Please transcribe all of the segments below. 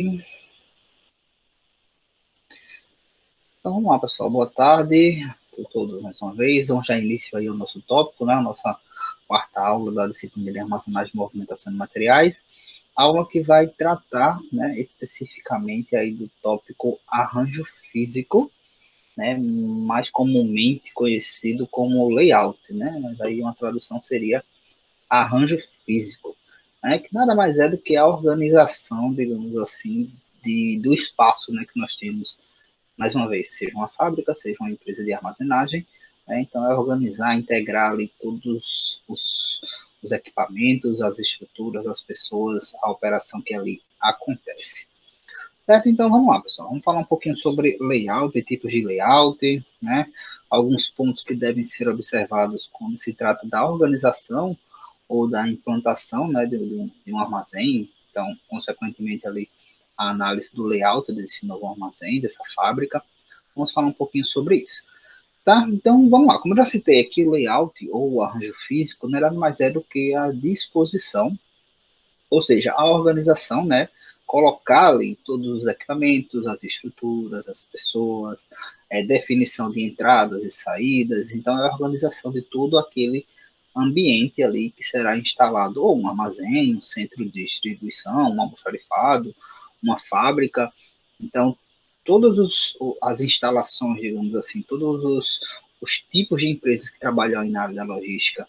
Então vamos lá, pessoal. Boa tarde a todos mais uma vez. Vamos já início aí o nosso tópico, né? A nossa quarta aula da disciplina de armazenagem e movimentação de materiais. Aula que vai tratar, né, especificamente aí do tópico arranjo físico, né? Mais comumente conhecido como layout, né? Mas aí uma tradução seria arranjo físico, né? Que nada mais é do que a organização, digamos assim, do espaço, né, que nós temos mais uma vez, seja uma fábrica, seja uma empresa de armazenagem, né? Então é organizar, integrar ali todos os equipamentos, as estruturas, as pessoas, a operação que ali acontece. Certo? Então vamos lá, pessoal. Vamos falar um pouquinho sobre layout, tipos de layout, né? Alguns pontos que devem ser observados quando se trata da organização ou da implantação, né, de um armazém. Então, consequentemente ali a análise do layout desse novo armazém, dessa fábrica. Vamos falar um pouquinho sobre isso. Tá? Então, vamos lá. Como eu já citei aqui, o layout ou o arranjo físico não é nada mais é do que a disposição, ou seja, a organização, né? Colocar ali todos os equipamentos, as estruturas, as pessoas, definição de entradas e saídas. Então, é a organização de todo aquele ambiente ali que será instalado ou um armazém, um centro de distribuição, um almoxarifado, uma fábrica. Então, todas as instalações, digamos assim, todos os tipos de empresas que trabalham na área da logística,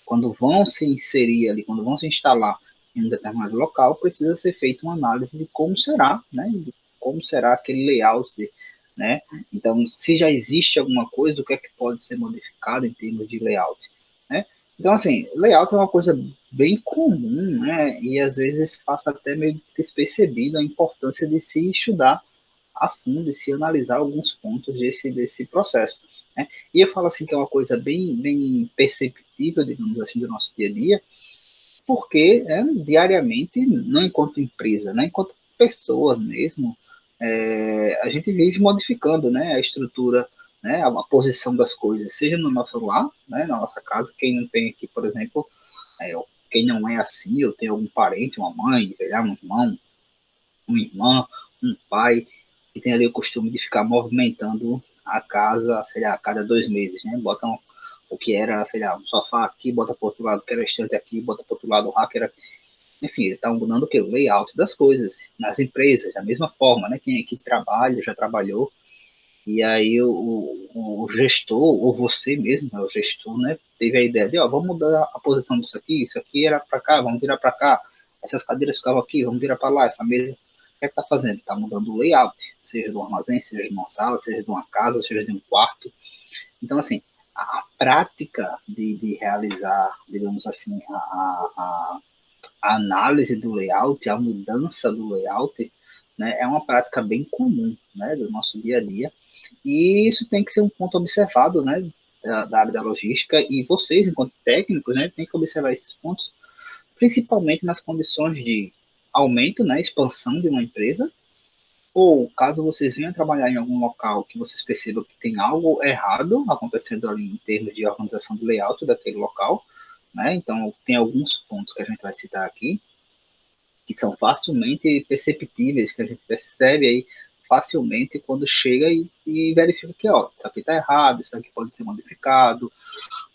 quando vão se inserir ali, quando vão se instalar em um determinado local, precisa ser feita uma análise de como será, né, de como será aquele layout, né? Então, se já existe alguma coisa, o que é que pode ser modificado em termos de layout, né? Então, assim, layout é uma coisa bem comum, né? E às vezes passa até meio despercebido a importância de se estudar a fundo e se analisar alguns pontos desse processo, né? E eu falo assim que é uma coisa bem perceptível, digamos assim, do nosso dia a dia, porque diariamente, não enquanto empresa, né, enquanto pessoas mesmo, a gente vive modificando, né, a estrutura, né, a posição das coisas, seja no nosso lar, né, na nossa casa. Quem não tem aqui, por exemplo, é, quem não é assim, eu tenho algum parente, uma mãe, sei lá, um irmão, uma irmã, um pai, que tem ali o costume de ficar movimentando a casa, sei lá, a cada 2 meses, né? Botam o que era, sei lá, um sofá aqui, bota para outro lado, que era estante aqui, bota para outro lado o hacker. Enfim, ele está mudando o que? O layout das coisas. Nas empresas, da mesma forma, né? Quem aqui trabalha, já trabalhou, e aí o gestor, ou você mesmo, né, o gestor, né, teve a ideia de, ó, vamos mudar a posição disso aqui, isso aqui era para cá, vamos virar para cá, essas cadeiras ficavam aqui, vamos virar para lá, essa mesa, o que é que está fazendo? Está mudando o layout, seja do armazém, seja de uma sala, seja de uma casa, seja de um quarto. Então, assim, a prática de realizar, digamos assim, a análise do layout, a mudança do layout, né, é uma prática bem comum, né, do nosso dia a dia, e isso tem que ser um ponto observado, né, da área da logística, e vocês, enquanto técnicos, né, tem que observar esses pontos, principalmente nas condições de aumento, né, expansão de uma empresa, ou caso vocês venham trabalhar em algum local que vocês percebam que tem algo errado acontecendo ali em termos de organização de layout daquele local, né, então tem alguns pontos que a gente vai citar aqui, que são facilmente perceptíveis, que a gente percebe aí facilmente quando chega e verifica que, ó, isso aqui está errado, isso aqui pode ser modificado,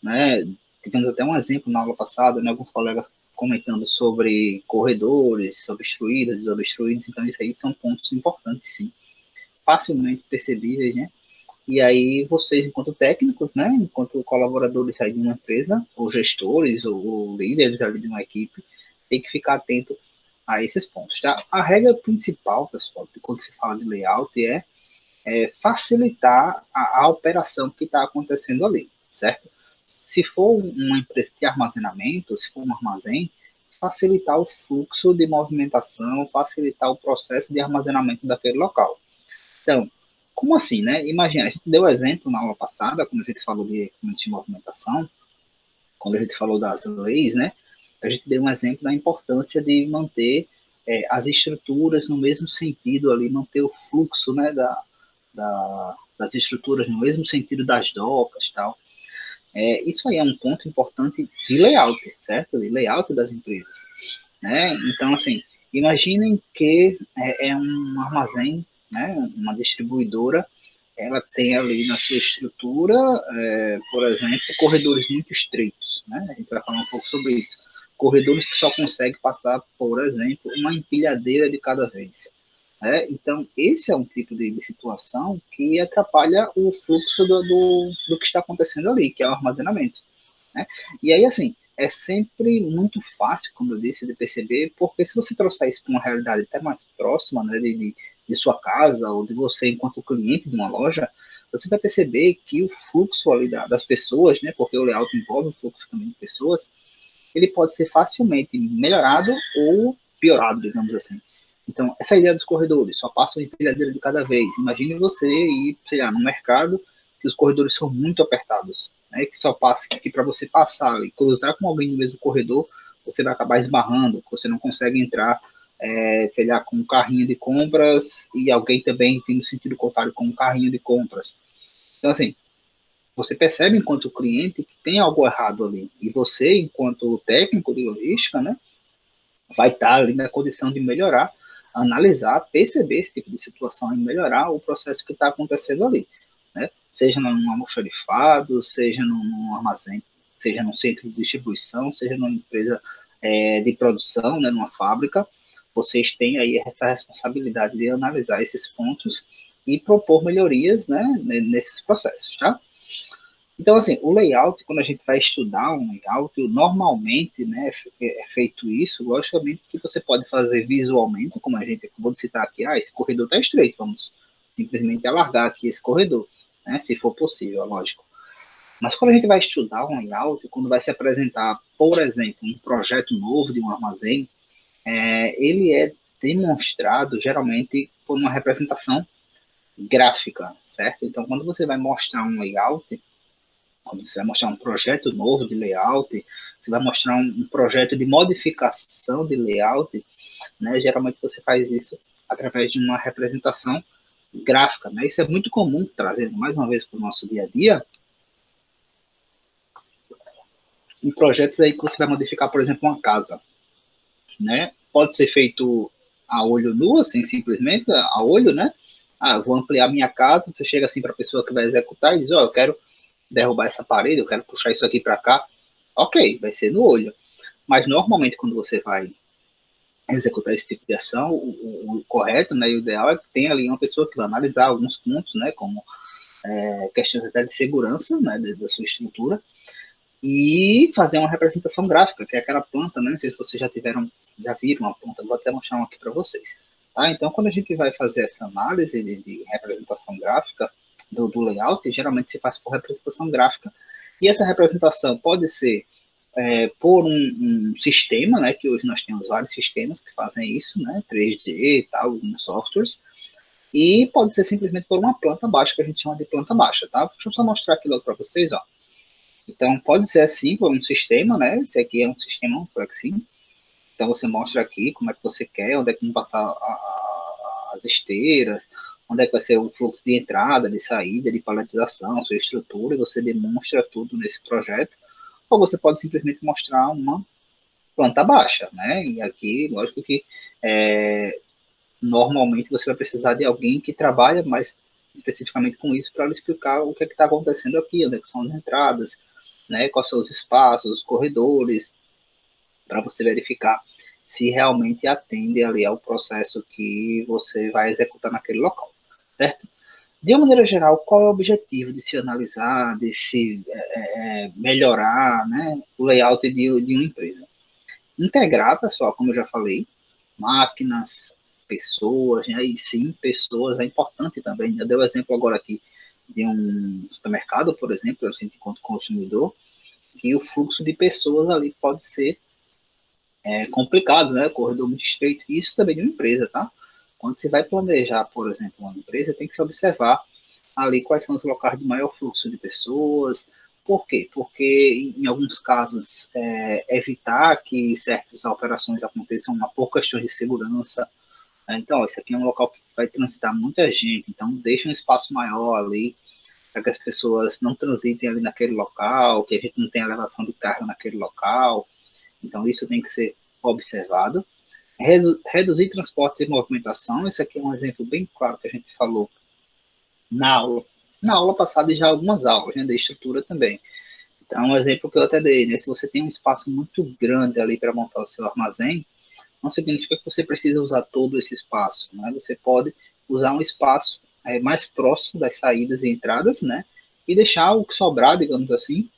né? Tivemos até um exemplo na aula passada, né? Alguns colegas comentando sobre corredores obstruídos, desobstruídos, então isso aí são pontos importantes, sim, facilmente percebíveis, né? E aí vocês, enquanto técnicos, né, enquanto colaboradores aí de uma empresa, ou gestores, ou líderes ali de uma equipe, tem que ficar atento a esses pontos, tá? A regra principal, pessoal, quando se fala de layout é facilitar a operação que está acontecendo ali, certo? Se for uma empresa de armazenamento, se for um armazém, facilitar o fluxo de movimentação, facilitar o processo de armazenamento daquele local. Então, como assim, né? Imagina, a gente deu exemplo na aula passada, quando a gente falou de equipamentos de movimentação, quando a gente falou das leis, né? A gente deu um exemplo da importância de manter as estruturas no mesmo sentido ali, manter o fluxo, né, das estruturas no mesmo sentido das docas, tal. Isso aí é um ponto importante de layout, certo? De layout das empresas, né? Então, assim, Imaginem que é um armazém, né, uma distribuidora, ela tem ali na sua estrutura, por exemplo, corredores muito estreitos, né? A gente vai falar um pouco sobre isso. Corredores que só conseguem passar, por exemplo, uma empilhadeira de cada vez. Né? Então, esse é um tipo de situação que atrapalha o fluxo do que está acontecendo ali, que é o armazenamento. Né? E aí, assim, é sempre muito fácil, como eu disse, de perceber, porque se você trouxer isso para uma realidade até mais próxima, né, de sua casa ou de você enquanto cliente de uma loja, você vai perceber que o fluxo ali das pessoas, né, porque o layout envolve o fluxo também de pessoas, ele pode ser facilmente melhorado ou piorado, digamos assim. Então, essa ideia dos corredores, só passa uma empilhadeira de cada vez. Imagine você ir, sei lá, no mercado, que os corredores são muito apertados, né? Que só passa, que para você passar e cruzar com alguém no mesmo corredor, você vai acabar esbarrando, você não consegue entrar, sei lá, com um carrinho de compras e alguém também tem no sentido contrário com um carrinho de compras. Então, assim, você percebe enquanto cliente que tem algo errado ali. E você, enquanto técnico de logística, né, vai estar ali na condição de melhorar, analisar, perceber esse tipo de situação e melhorar o processo que está acontecendo ali. Né? Seja num almoxarifado, seja num armazém, seja num centro de distribuição, seja numa empresa de produção, né, numa fábrica, vocês têm aí essa responsabilidade de analisar esses pontos e propor melhorias, né, nesses processos, tá? Então, assim, o layout, quando a gente vai estudar um layout, normalmente, né, é feito isso, logicamente que você pode fazer visualmente, como a gente acabou de citar aqui, esse corredor está estreito, vamos simplesmente alargar aqui esse corredor, né, se for possível, é lógico. Mas quando a gente vai estudar um layout, quando vai se apresentar, por exemplo, um projeto novo de um armazém, ele é demonstrado geralmente por uma representação gráfica, certo? Então, quando você vai mostrar um layout, quando você vai mostrar um projeto novo de layout, você vai mostrar um projeto de modificação de layout, né? Geralmente você faz isso através de uma representação gráfica, né? Isso é muito comum, trazendo mais uma vez para o nosso dia a dia, em projetos aí que você vai modificar, por exemplo, uma casa, né? Pode ser feito a olho nu, assim, simplesmente a olho, né? Ah, eu vou ampliar minha casa, você chega assim para a pessoa que vai executar e diz, ó, eu quero derrubar essa parede, eu quero puxar isso aqui para cá. Ok, vai ser no olho. Mas normalmente quando você vai executar esse tipo de ação, o correto, né, e o ideal é que tenha ali uma pessoa que vai analisar alguns pontos, né, como questões até de segurança, né, da sua estrutura, e fazer uma representação gráfica, que é aquela planta, né, não sei se vocês já viram uma planta, vou até mostrar uma aqui para vocês. Tá? Então, quando a gente vai fazer essa análise de representação gráfica do layout, geralmente se faz por representação gráfica, e essa representação pode ser por um sistema, né, que hoje nós temos vários sistemas que fazem isso, né, 3D e tal, alguns softwares, e pode ser simplesmente por uma planta baixa, que a gente chama de planta baixa, tá? Deixa eu só mostrar aqui logo para vocês, ó. Então, pode ser assim, por um sistema, né, esse aqui é um sistema, um Plexin, então você mostra aqui como é que você quer, onde é que vão passar as esteiras, onde é que vai ser o fluxo de entrada, de saída, de paletização, sua estrutura, e você demonstra tudo nesse projeto, ou você pode simplesmente mostrar uma planta baixa, né? E aqui, lógico que normalmente você vai precisar de alguém que trabalha mais especificamente com isso para lhe explicar o que é está acontecendo aqui, onde é que são as entradas, né? Quais são os espaços, os corredores, para você verificar se realmente atende ali ao processo que você vai executar naquele local, certo? De uma maneira geral, qual é o objetivo de se analisar, de se melhorar, né, o layout de uma empresa? Integrar, pessoal, como eu já falei, máquinas, pessoas, né? E sim, pessoas é importante também. Eu dei o exemplo agora aqui de um supermercado, por exemplo, a gente enquanto consumidor, que o fluxo de pessoas ali pode ser complicado, né? Corredor muito estreito. Isso também de uma empresa, tá? Quando você vai planejar, por exemplo, uma empresa, tem que se observar ali quais são os locais de maior fluxo de pessoas. Por quê? Porque, em alguns casos, evitar que certas operações aconteçam por questões de segurança. Né? Então, esse aqui é um local que vai transitar muita gente, então deixa um espaço maior ali para que as pessoas não transitem ali naquele local, que a gente não tenha elevação de carga naquele local. Então, isso tem que ser observado. Reduzir transportes e movimentação, esse aqui é um exemplo bem claro que a gente falou na aula, na aula passada e já algumas aulas, né, da estrutura também. Então, um exemplo que eu até dei, né, se você tem um espaço muito grande ali para montar o seu armazém, não significa que você precisa usar todo esse espaço, né? Você pode usar um espaço mais próximo das saídas e entradas, né? E deixar o que sobrar, digamos assim,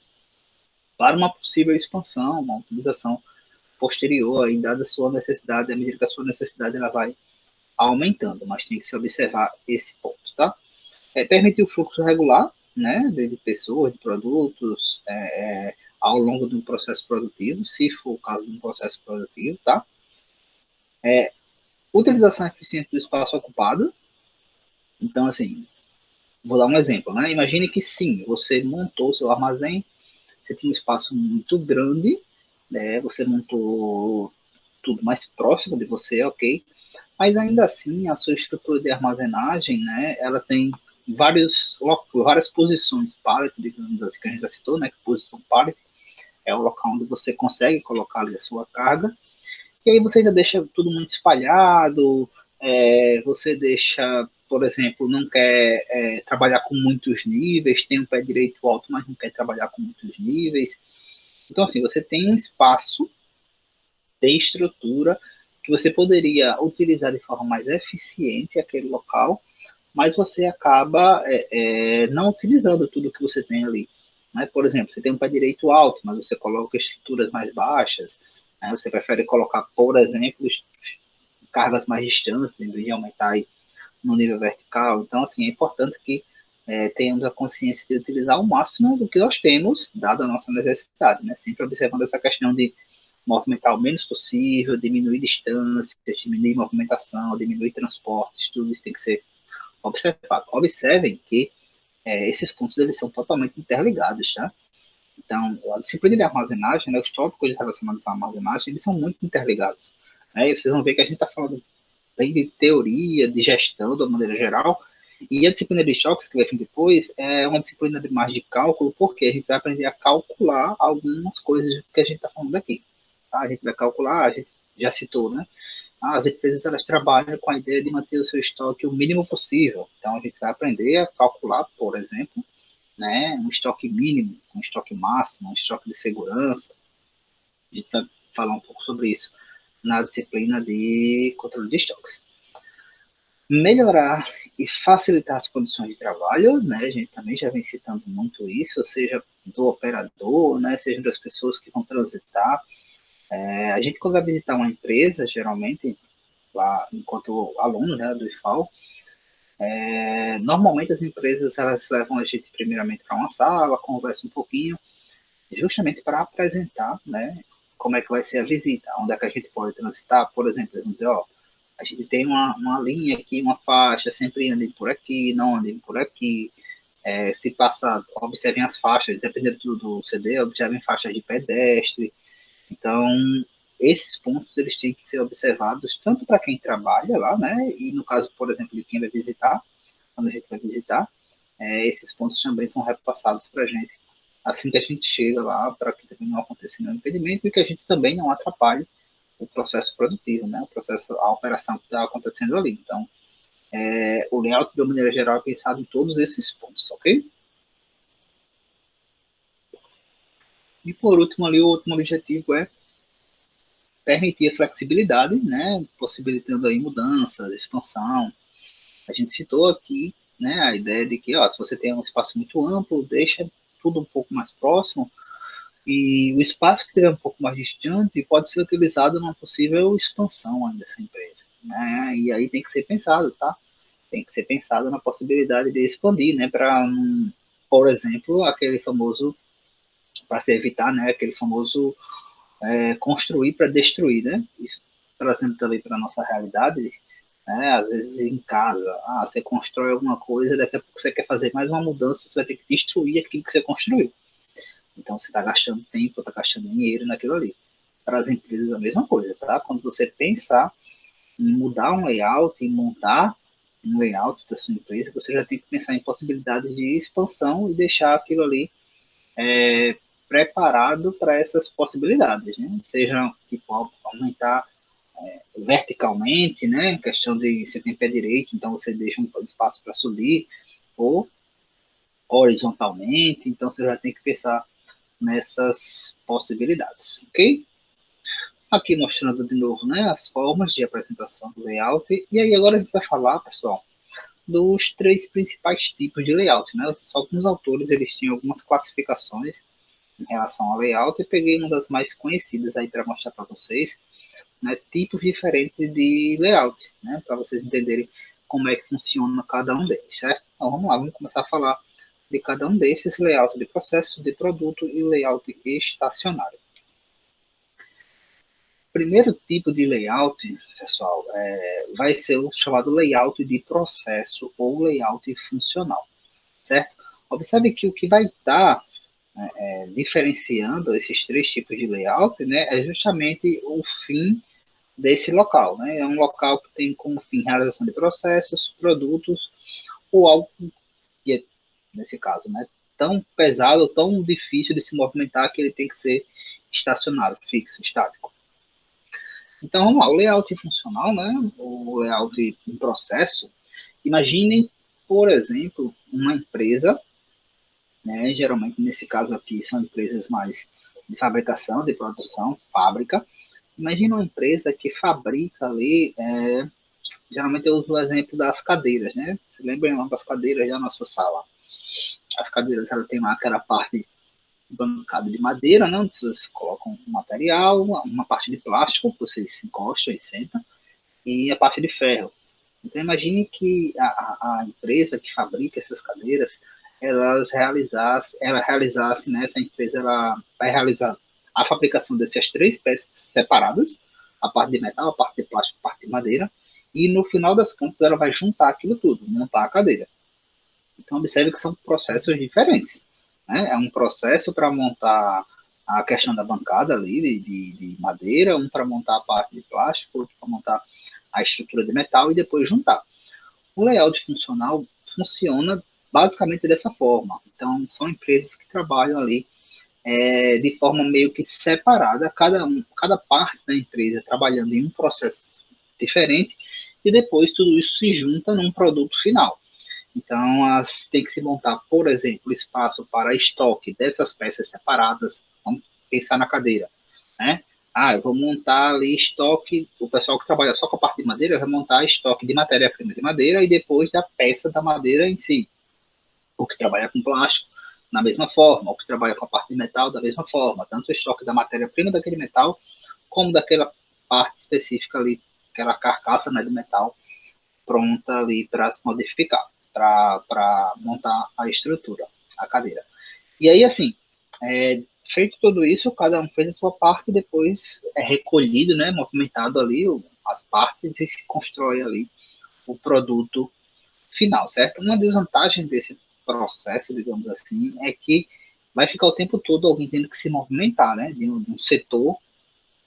para uma possível expansão, uma utilização posterior, aí, dada a sua necessidade, à medida que a sua necessidade ela vai aumentando, mas tem que se observar esse ponto, tá? Permitir o fluxo regular, né, de pessoas, de produtos, ao longo de um processo produtivo, se for o caso de um processo produtivo, tá? Utilização eficiente do espaço ocupado. Então, assim, vou dar um exemplo, né? Imagine que sim, você montou seu armazém, você tinha um espaço muito grande, né? Você montou tudo mais próximo de você, ok? Mas ainda assim, a sua estrutura de armazenagem, né? Ela tem várias posições pallet, digamos assim, que a gente já citou, né? Que posição pallet é o local onde você consegue colocar ali a sua carga. E aí você ainda deixa tudo muito espalhado, você deixa, por exemplo, não quer trabalhar com muitos níveis, tem um pé direito alto, mas não quer trabalhar com muitos níveis. Então, assim, você tem um espaço de estrutura que você poderia utilizar de forma mais eficiente aquele local, mas você acaba não utilizando tudo que você tem ali. Né? Por exemplo, você tem um pé direito alto, mas você coloca estruturas mais baixas, né? Você prefere colocar, por exemplo, cargas mais distantes, em vez de aumentar aí no nível vertical. Então, assim, é importante que tenhamos a consciência de utilizar o máximo do que nós temos, dada a nossa necessidade, né? Sempre observando essa questão de movimentar o menos possível, diminuir distâncias, diminuir movimentação, diminuir transportes, tudo isso tem que ser observado. Observem que esses pontos eles são totalmente interligados, tá? Então, a disciplina de armazenagem, né, os tópicos relacionados à armazenagem, eles são muito interligados. Né? E vocês vão ver que a gente está falando bem de teoria, de gestão, de uma maneira geral, e a disciplina de estoques, que vai vir depois, é uma disciplina de mais de cálculo, porque a gente vai aprender a calcular algumas coisas que a gente está falando aqui. Tá? A gente vai calcular, a gente já citou, né? As empresas elas trabalham com a ideia de manter o seu estoque o mínimo possível. Então, a gente vai aprender a calcular, por exemplo, né, um estoque mínimo, um estoque máximo, um estoque de segurança. A gente vai falar um pouco sobre isso na disciplina de controle de estoques. Melhorar e facilitar as condições de trabalho, né? A gente também já vem citando muito isso, seja do operador, né? Seja das pessoas que vão transitar. A gente, quando vai visitar uma empresa, geralmente, lá enquanto aluno, né, do IFAL, normalmente as empresas elas levam a gente primeiramente para uma sala, conversa um pouquinho, justamente para apresentar, né, como é que vai ser a visita, onde é que a gente pode transitar, por exemplo, vamos dizer, ó, a gente tem uma linha aqui, uma faixa, sempre andem por aqui, não andem por aqui, se passar, observem as faixas, dependendo do CD, observem faixas de pedestre, então esses pontos eles têm que ser observados tanto para quem trabalha lá, né, e no caso, por exemplo, de quem vai visitar, quando a gente vai visitar, esses pontos também são repassados para a gente assim que a gente chega lá, para que também não aconteça nenhum impedimento e que a gente também não atrapalhe o processo produtivo, né? O processo, a operação que está acontecendo ali. Então, o layout, de uma maneira geral, é pensado em todos esses pontos, ok? E por último, ali, o último objetivo é permitir a flexibilidade, né? Possibilitando aí mudanças, expansão. A gente citou aqui, né, a ideia de que, ó, se você tem um espaço muito amplo, deixa tudo um pouco mais próximo, e o espaço que estiver um pouco mais distante pode ser utilizado numa possível expansão dessa empresa. Né? E aí tem que ser pensado, tá? Tem que ser pensado na possibilidade de expandir, né? Para, por exemplo, aquele famoso, para se evitar, né? Aquele famoso construir para destruir, né? Isso trazendo também para a nossa realidade, né? Às vezes em casa, você constrói alguma coisa, daqui a pouco você quer fazer mais uma mudança, você vai ter que destruir aquilo que você construiu. Então, você está gastando tempo, está gastando dinheiro naquilo ali. Para as empresas, a mesma coisa, tá? Quando você pensar em mudar um layout, em montar um layout da sua empresa, você já tem que pensar em possibilidades de expansão e deixar aquilo ali preparado para essas possibilidades, né? Seja, tipo, aumentar verticalmente, né? Questão de você tem pé direito, então você deixa um espaço para subir, ou horizontalmente, então você já tem que pensar nessas possibilidades, ok? Aqui mostrando de novo, né, as formas de apresentação do layout, e aí agora a gente vai falar, pessoal, dos três principais tipos de layout, né? Alguns autores eles tinham algumas classificações em relação ao layout, e peguei uma das mais conhecidas aí para mostrar para vocês, né, tipos diferentes de layout, né, para vocês entenderem como é que funciona cada um deles, certo? Então vamos lá, vamos começar a falar de cada um desses, layout de processo, de produto e layout estacionário. O primeiro tipo de layout, pessoal, vai ser o chamado layout de processo ou layout funcional, certo? Observe que o que vai estar diferenciando esses três tipos de layout, né, é justamente o fim desse local, né? É um local que tem como fim realização de processos, produtos ou algo que é, nesse caso, né, tão pesado, tão difícil de se movimentar que ele tem que ser estacionário, fixo, estático. Então, vamos lá, o layout funcional, né, o layout em processo, imaginem, por exemplo, uma empresa, né, geralmente nesse caso aqui são empresas mais de fabricação, de produção, fábrica. Imagina uma empresa que fabrica ali, geralmente eu uso o exemplo das cadeiras, né? Se lembram das cadeiras da nossa sala? As cadeiras, ela tem lá aquela parte bancada de madeira, né? Vocês colocam um material, uma parte de plástico, vocês encostam e sentam, e a parte de ferro. Então imagine que a empresa que fabrica essas cadeiras, ela realizasse, né? Essa empresa ela vai realizar a fabricação dessas três peças separadas, a parte de metal, a parte de plástico, a parte de madeira, e no final das contas ela vai juntar aquilo tudo, montar a cadeira. Então observe que são processos diferentes, né? É um processo para montar a questão da bancada ali de madeira, um para montar a parte de plástico, outro para montar a estrutura de metal e depois juntar. O layout funcional funciona basicamente dessa forma. Então, são empresas que trabalham ali de forma meio que separada, cada parte da empresa trabalhando em um processo diferente, e depois tudo isso se junta num produto final. Então, tem que se montar, por exemplo, espaço para estoque dessas peças separadas. Vamos pensar na cadeira, né? Eu vou montar ali estoque, o pessoal que trabalha só com a parte de madeira vai montar estoque de matéria-prima de madeira e depois da peça da madeira em si. O que trabalha com plástico, da mesma forma, o que trabalha com a parte de metal, da mesma forma. Tanto o estoque da matéria-prima daquele metal, como daquela parte específica ali, aquela carcaça, né, de metal, pronta ali para se modificar, para montar a estrutura, a cadeira. E aí, assim, feito tudo isso, cada um fez a sua parte, depois é recolhido, né, movimentado ali as partes e se constrói ali o produto final, certo? Uma desvantagem desse processo, digamos assim, é que vai ficar o tempo todo alguém tendo que se movimentar, né, de um setor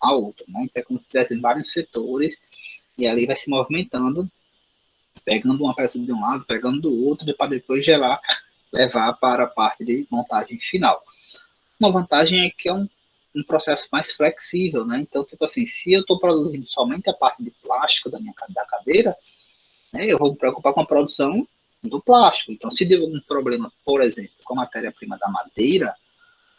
a outro, né? Então é como se tivesse vários setores e ali vai se movimentando, pegando uma peça de um lado, pegando do outro, para depois gerar, levar para a parte de montagem final. Uma vantagem é que é um processo mais flexível, né? Então, tipo assim, se eu estou produzindo somente a parte de plástico da cadeira, né, eu vou me preocupar com a produção do plástico. Então, se der um problema, por exemplo, com a matéria-prima da madeira,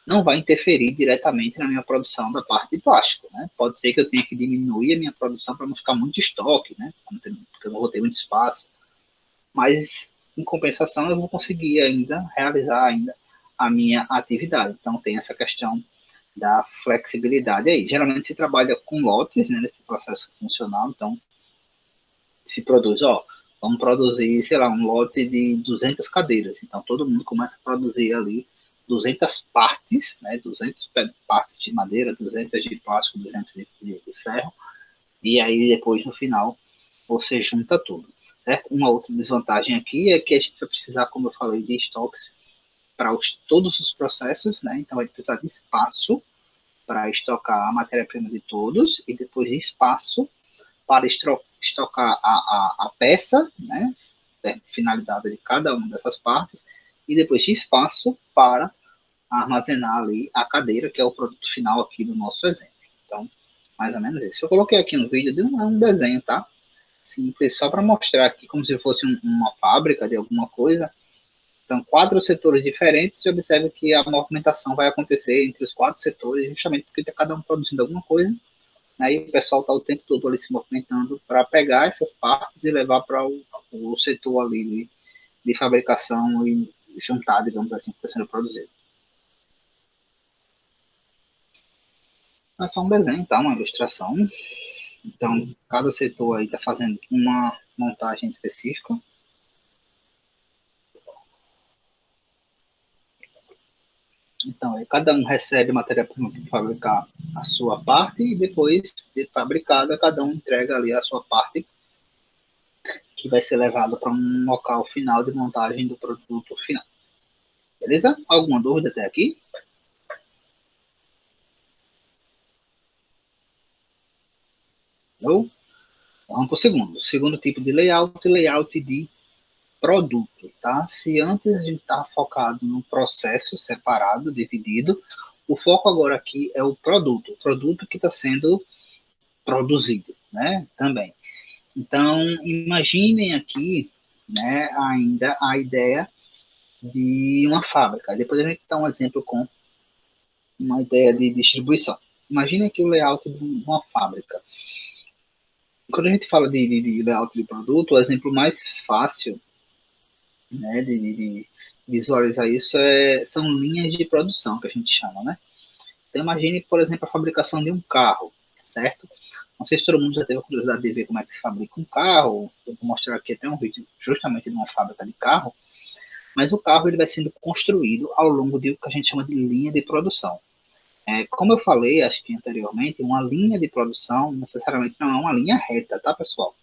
não vai interferir diretamente na minha produção da parte de plástico, né? Pode ser que eu tenha que diminuir a minha produção para não ficar muito estoque, né? Porque eu não vou ter muito espaço. Mas, em compensação, eu vou conseguir ainda realizar ainda a minha atividade. Então, tem essa questão da flexibilidade aí. Geralmente se trabalha com lotes, né, nesse processo funcional, então se produz, vamos produzir, sei lá, um lote de 200 cadeiras. Então todo mundo começa a produzir ali 200 partes, né, 200 partes de madeira, 200 de plástico, 200 de ferro, e aí depois no final você junta tudo, certo? Uma outra desvantagem aqui é que a gente vai precisar, como eu falei, de estoques para todos os processos, né? Então vai precisar de espaço para estocar a matéria-prima de todos e depois de espaço para estocar a peça, né, finalizada de cada uma dessas partes, e depois de espaço para armazenar ali a cadeira, que é o produto final aqui do nosso exemplo. Então, mais ou menos isso. Eu coloquei aqui no vídeo de um desenho, tá? Simples, só para mostrar aqui como se fosse uma fábrica de alguma coisa. Então, 4 setores diferentes, e observe que a movimentação vai acontecer entre os 4 setores, justamente porque está cada um produzindo alguma coisa, né, e o pessoal está o tempo todo ali se movimentando para pegar essas partes e levar para o setor ali de fabricação e juntar, digamos assim, que está sendo produzido. É só um desenho, tá? Uma ilustração. Então, cada setor aí está fazendo uma montagem específica. Então, aí cada um recebe matéria-prima para fabricar a sua parte e depois de fabricada, cada um entrega ali a sua parte que vai ser levada para um local final de montagem do produto final. Beleza? Alguma dúvida até aqui? Não? Vamos para o segundo. O segundo tipo de layout de produto, tá? Se antes de estar focado no processo separado, dividido, o foco agora aqui é o produto que está sendo produzido, né? Também. Então, imaginem aqui, né, ainda a ideia de uma fábrica. Depois a gente dá um exemplo com uma ideia de distribuição. Imagine aqui o layout de uma fábrica. Quando a gente fala de layout de produto, o exemplo mais fácil, né, de visualizar isso são linhas de produção, que a gente chama, né? Então, imagine, por exemplo, a fabricação de um carro, certo? Não sei se todo mundo já teve a curiosidade de ver como é que se fabrica um carro. Eu vou mostrar aqui até um vídeo justamente de uma fábrica de carro. Mas o carro ele vai sendo construído ao longo de o que a gente chama de linha de produção. Como eu falei, acho que anteriormente, uma linha de produção necessariamente não é uma linha reta, tá, pessoal?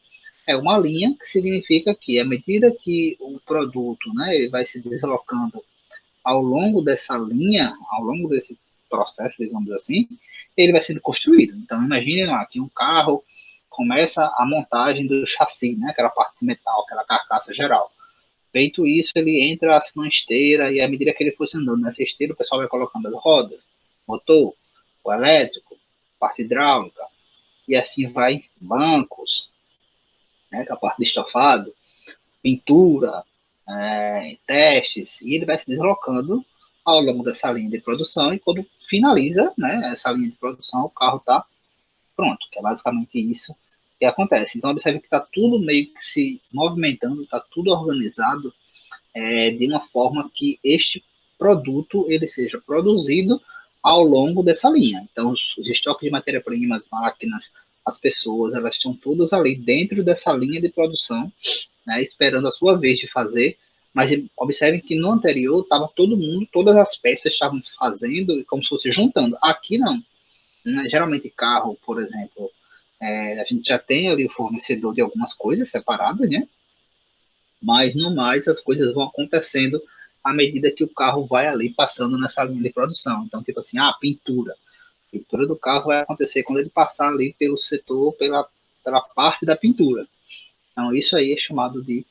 É uma linha que significa que, à medida que o produto, né, ele vai se deslocando ao longo dessa linha, ao longo desse processo, digamos assim, ele vai sendo construído. Então, imagine lá que um carro começa a montagem do chassi, né, aquela parte de metal, aquela carcaça geral. Feito isso, ele entra assim, numa esteira e à medida que ele fosse andando nessa esteira, o pessoal vai colocando as rodas, motor, o elétrico, parte hidráulica, e assim vai bancos, né, que é a parte de estofado, pintura, testes, e ele vai se deslocando ao longo dessa linha de produção e quando finaliza, né, essa linha de produção, o carro está pronto, que é basicamente isso que acontece. Então, observe que está tudo meio que se movimentando, está tudo organizado de uma forma que este produto ele seja produzido ao longo dessa linha. Então, os estoques de matéria-prima, as máquinas, as pessoas, elas estão todas ali dentro dessa linha de produção, né, esperando a sua vez de fazer. Mas observem que no anterior estava todo mundo, todas as peças estavam fazendo como se fosse juntando. Aqui não. Né? Geralmente carro, por exemplo, a gente já tem ali o fornecedor de algumas coisas separadas, né? Mas no mais as coisas vão acontecendo à medida que o carro vai ali passando nessa linha de produção. Então, tipo assim, pintura. A pintura do carro vai acontecer quando ele passar ali pelo setor, pela parte da pintura. Então, isso aí é chamado de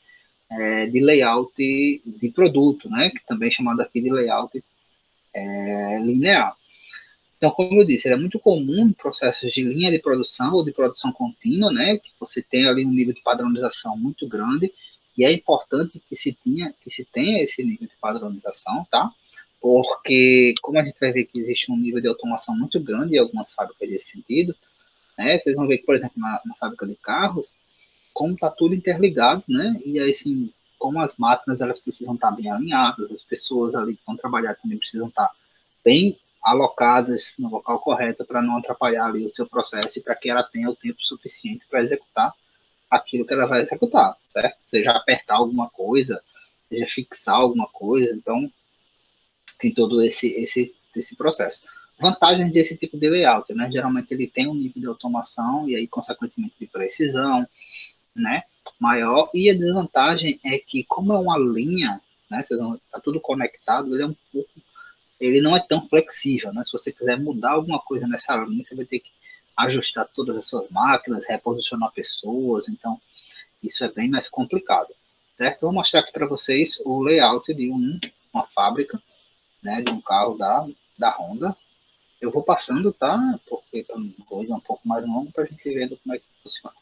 layout de produto, né? Que também é chamado aqui de layout linear. Então, como eu disse, é muito comum em processos de linha de produção ou de produção contínua, né, que você tem ali um nível de padronização muito grande, e é importante que se tenha esse nível de padronização, tá? Porque, como a gente vai ver que existe um nível de automação muito grande em algumas fábricas desse sentido, né, vocês vão ver que, por exemplo, na fábrica de carros, como está tudo interligado, né, e aí, assim, como as máquinas elas precisam estar bem alinhadas, as pessoas ali que vão trabalhar também precisam estar bem alocadas no local correto para não atrapalhar ali o seu processo e para que ela tenha o tempo suficiente para executar aquilo que ela vai executar, certo? Seja apertar alguma coisa, seja fixar alguma coisa, então tem todo esse processo. Vantagens desse tipo de layout, né? Geralmente ele tem um nível de automação e aí consequentemente de precisão, né? Maior, e a desvantagem é que como é uma linha, né? Está tudo conectado, ele é um pouco ele não é tão flexível, né? Se você quiser mudar alguma coisa nessa linha, você vai ter que ajustar todas as suas máquinas, reposicionar pessoas, então isso é bem mais complicado, certo? Vou mostrar aqui para vocês o layout de uma fábrica, né, de um carro da Honda. Eu vou passando, tá? Porque tá uma coisa um pouco mais longa para a gente ver como é que funciona.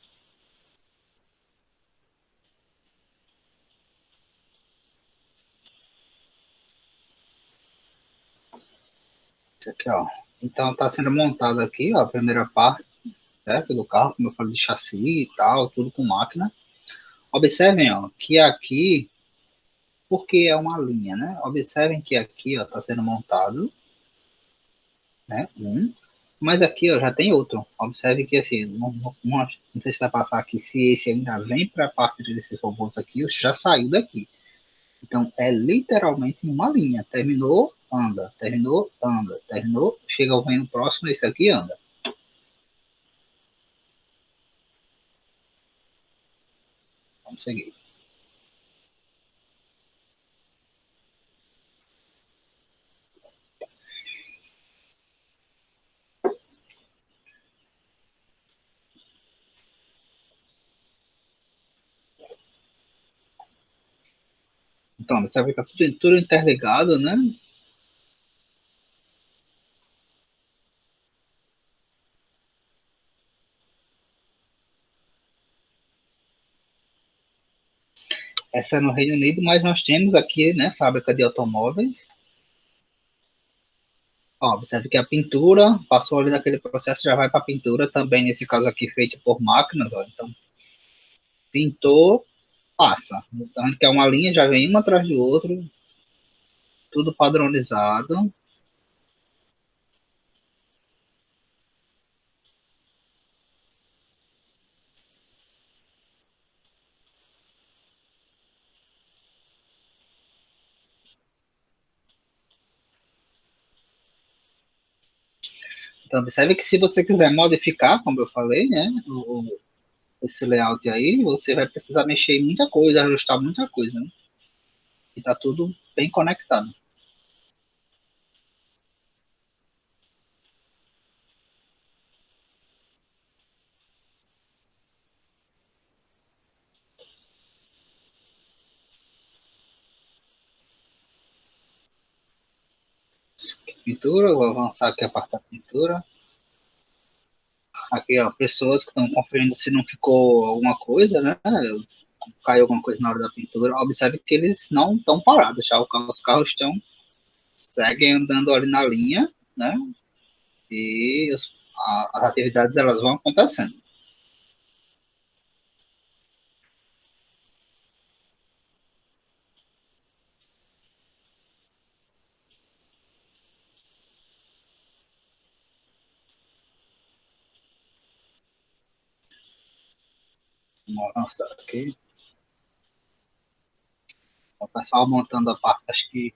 Isso aqui, ó. Então está sendo montado aqui, ó, a primeira parte, certo, do carro, como eu falei, de chassi e tal, tudo com máquina. Observem, ó, que aqui, porque é uma linha, né? Observem que aqui, ó, está sendo montado, né? Mas aqui, ó, já tem outro. Observe que assim, não sei se vai passar aqui, se esse ainda vem para a parte desses robôs aqui, ou se já saiu daqui. Então, é literalmente uma linha. Terminou, anda. Terminou, anda. Terminou, chega ao vem próximo, esse aqui anda. Vamos seguir. Então, você vai ficar tudo interligado, né? Essa é no Reino Unido, mas nós temos aqui, né, fábrica de automóveis. Ó, observe que a pintura passou ali naquele processo, já vai para a pintura também, nesse caso aqui, feito por máquinas. Ó. Então, pintou, passa. Então, que é uma linha, já vem uma atrás do outro, tudo padronizado. Então, observe que se você quiser modificar, como eu falei, né, esse layout aí, você vai precisar mexer em muita coisa, ajustar muita coisa, né? E tá tudo bem conectado. Pintura, vou avançar aqui a parte da pintura. Aqui, ó, pessoas que estão conferindo se não ficou alguma coisa, né? Caiu alguma coisa na hora da pintura. Observe que eles não estão parados, tá? Os carros estão, seguem andando ali na linha, né? E as atividades elas vão acontecendo. Vamos avançar aqui. O pessoal montando a parte, acho que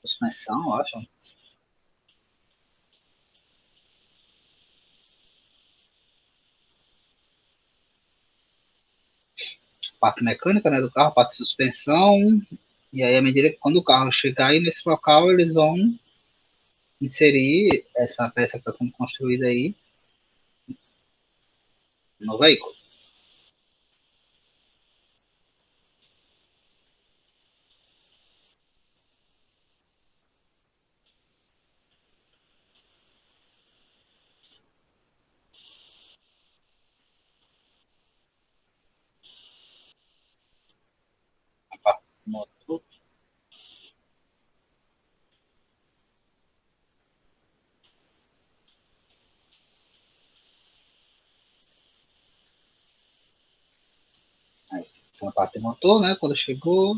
suspensão, eu acho. Parte mecânica, né, do carro, parte de suspensão. E aí, à medida que quando o carro chegar aí nesse local, eles vão inserir essa peça que está sendo construída aí no veículo. A parte do motor. Aí, essa é a parte do motor, né? Quando chegou,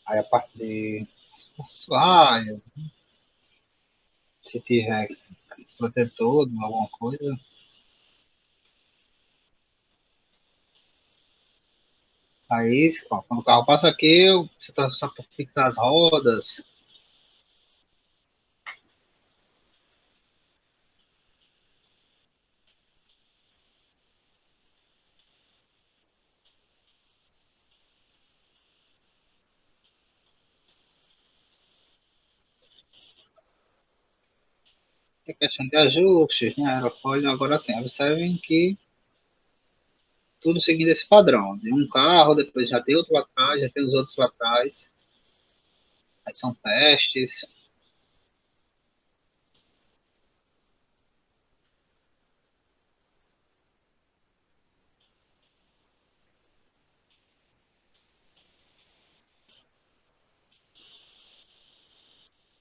aí a parte de assoalho, se tiver protetor, alguma coisa, Aí, ó, quando o carro passa aqui, você está só para fixar as rodas. É questão de ajustes, né? Aerofólio. Agora sim, observem que tudo seguindo esse padrão. De um carro, depois já tem outro lá atrás, já tem os outros lá atrás. Aí são testes.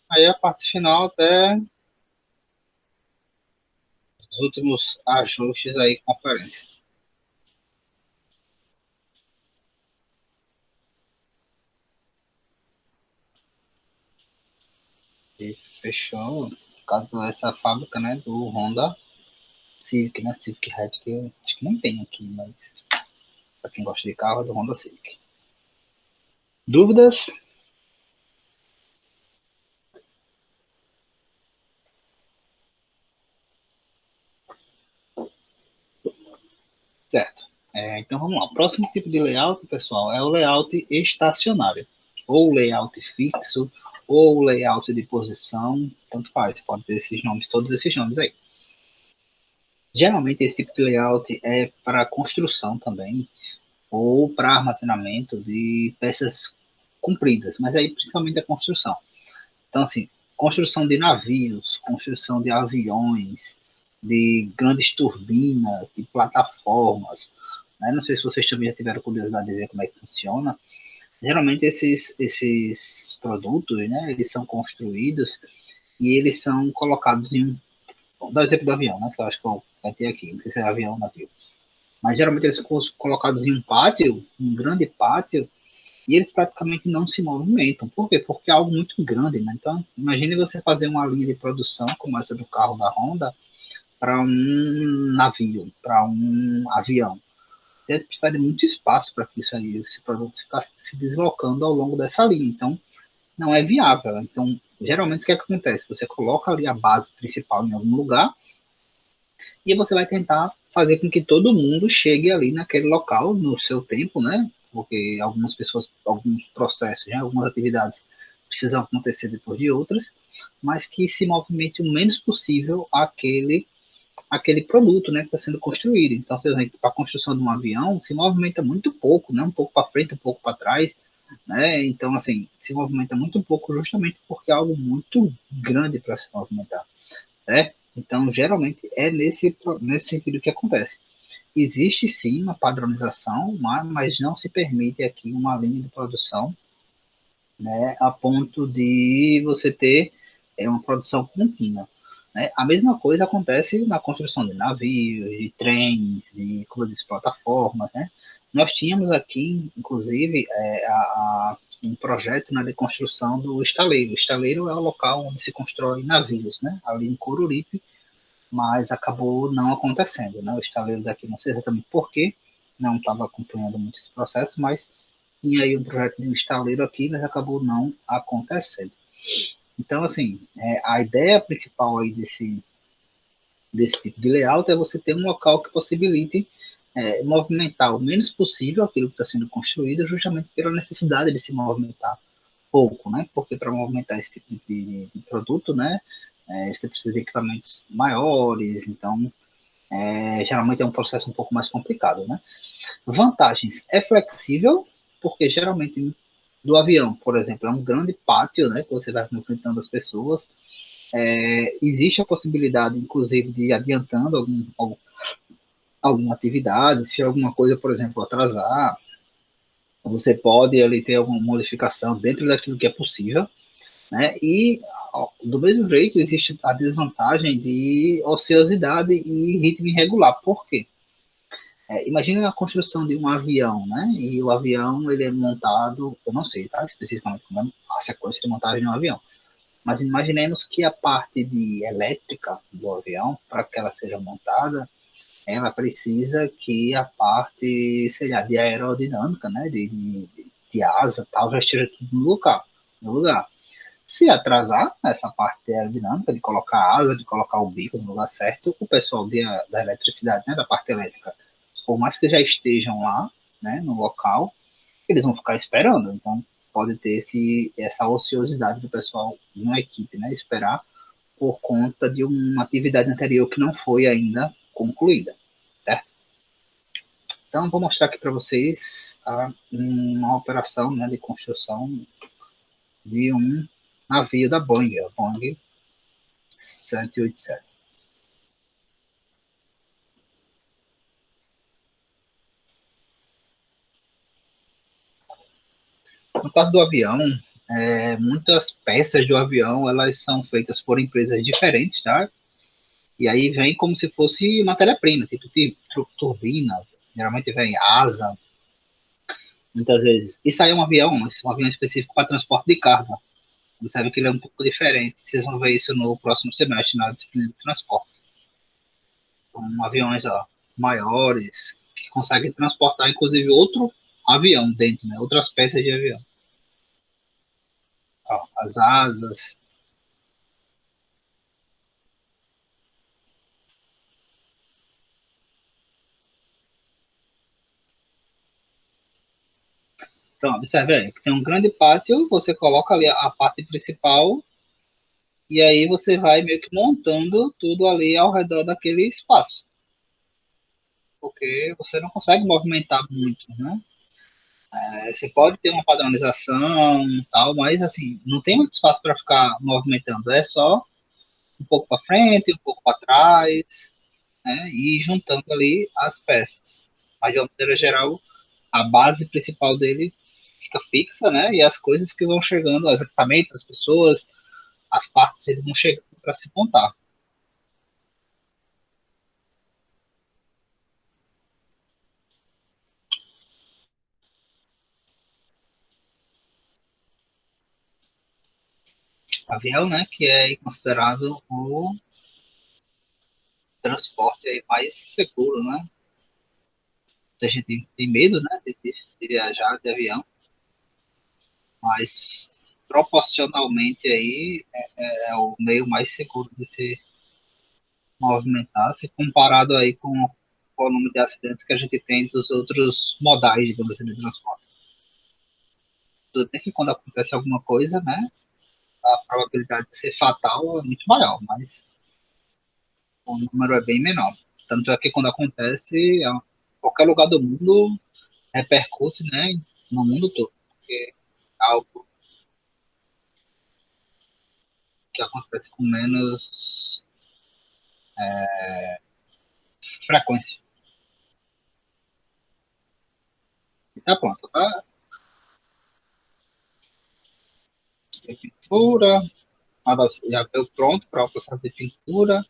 Aí a parte final até os últimos ajustes aí, conferência. E fechou. No caso, essa fábrica, né, do Honda Civic, né? Civic Hatch, que eu acho que nem tem aqui, mas para quem gosta de carro, é do Honda Civic. Dúvidas? Certo. Então vamos lá. O próximo tipo de layout, pessoal, é o layout estacionário. Ou layout fixo, ou layout de posição, tanto faz. Pode ter esses nomes, todos esses nomes aí. Geralmente esse tipo de layout é para construção também, ou para armazenamento de peças compridas, mas aí principalmente a construção. Então, assim, construção de navios, construção de aviões, de grandes turbinas, de plataformas. Né? Não sei se vocês também já tiveram curiosidade de ver como é que funciona. Geralmente esses produtos, né, eles são construídos e eles são colocados em um... Vou dar o exemplo do avião, né, que eu acho que vai ter aqui, não sei se é avião ou navio. Mas geralmente eles são colocados em um pátio, um grande pátio, e eles praticamente não se movimentam. Por quê? Porque é algo muito grande, né? Então, imagine você fazer uma linha de produção como essa do carro da Honda para um navio, para um avião. Você precisa de muito espaço para que isso aí, esse produto ficasse se deslocando ao longo dessa linha. Então, não é viável. Então, geralmente o que, é que acontece? Você coloca ali a base principal em algum lugar e você vai tentar fazer com que todo mundo chegue ali naquele local no seu tempo, né? Porque algumas pessoas, alguns processos, né? Algumas atividades precisam acontecer depois de outras, mas que se movimente o menos possível aquele produto, né, que está sendo construído. Então, por exemplo, para a construção de um avião se movimenta muito pouco, né? Um pouco para frente, um pouco para trás, né? Então, assim, se movimenta muito pouco justamente porque é algo muito grande para se movimentar, né? Então, geralmente é nesse sentido que acontece. Existe sim uma padronização, mas não se permite aqui uma linha de produção, né, a ponto de você ter uma produção contínua. Né? A mesma coisa acontece na construção de navios, de trens, de, como eu disse, plataformas. Né? Nós tínhamos aqui, inclusive, um projeto, né, de construção do estaleiro. O estaleiro é o local onde se constrói navios, né? Ali em Coruripe, mas acabou não acontecendo, né? O estaleiro daqui, não sei exatamente por quê, não estava acompanhando muito esse processo, mas tinha aí um projeto de um estaleiro aqui, mas acabou não acontecendo. Então, assim, a ideia principal aí desse tipo de layout é você ter um local que possibilite movimentar o menos possível aquilo que está sendo construído, justamente pela necessidade de se movimentar pouco, né? Porque para movimentar esse tipo de produto, né, você precisa de equipamentos maiores, então geralmente é um processo um pouco mais complicado, né? Vantagens, é flexível, porque geralmente do avião, por exemplo, é um grande pátio, né, que você vai enfrentando as pessoas. Existe a possibilidade, inclusive, de ir adiantando alguma atividade, se alguma coisa, por exemplo, atrasar, você pode ali ter alguma modificação dentro daquilo que é possível, né? E do mesmo jeito existe a desvantagem de ociosidade e ritmo irregular. Por quê? Imagina a construção de um avião, né? E o avião ele é montado, eu não sei, tá? Especificamente como é a sequência de montagem de um avião. Mas imaginemos que a parte de elétrica do avião, para que ela seja montada, ela precisa que a parte, sei lá, de aerodinâmica, né, de asa, tal, já esteja tudo no local, no lugar. Se atrasar essa parte de aerodinâmica, de colocar a asa, de colocar o bico no lugar certo, o pessoal da eletricidade, né, da parte elétrica, por mais que já estejam lá, né, no local, eles vão ficar esperando. Então, pode ter essa ociosidade do pessoal de uma equipe, né, esperar por conta de uma atividade anterior que não foi ainda concluída, certo? Então, vou mostrar aqui para vocês uma operação, né, de construção de um navio da Boeing, a Boeing 787. No caso do avião, muitas peças do avião elas são feitas por empresas diferentes, tá? E aí vem como se fosse matéria-prima, tipo turbina, geralmente vem asa, muitas vezes. Isso aí é um avião, mas um avião específico para transporte de carga. Você sabe que ele é um pouco diferente. Vocês vão ver isso no próximo semestre, na disciplina de transportes. São aviões maiores, que conseguem transportar, inclusive, outro avião dentro, né? Outras peças de avião. Ó, as asas. Então, observe aí, que tem um grande pátio, você coloca ali a parte principal e aí você vai meio que montando tudo ali ao redor daquele espaço, porque você não consegue movimentar muito, né? Você pode ter uma padronização e tal, mas assim, não tem muito espaço para ficar movimentando, é só um pouco para frente, um pouco para trás, né? E juntando ali as peças. Mas de uma maneira geral, a base principal dele fica fixa, né? E as coisas que vão chegando, os equipamentos, as pessoas, as partes, eles vão chegando para se montar. Avião, né? Que é considerado o transporte aí mais seguro, né? A gente tem medo, né? De viajar de avião, mas proporcionalmente aí é o meio mais seguro de se movimentar, se comparado aí com o volume de acidentes que a gente tem dos outros modais, digamos assim, de transporte. Tudo bem que quando acontece alguma coisa, né, a probabilidade de ser fatal é muito maior, mas o número é bem menor. Tanto é que quando acontece, qualquer lugar do mundo repercute, né, no mundo todo, porque é algo que acontece com menos frequência. E tá pronto, tá? Tem pintura, já veio pronto para o processo de pintura.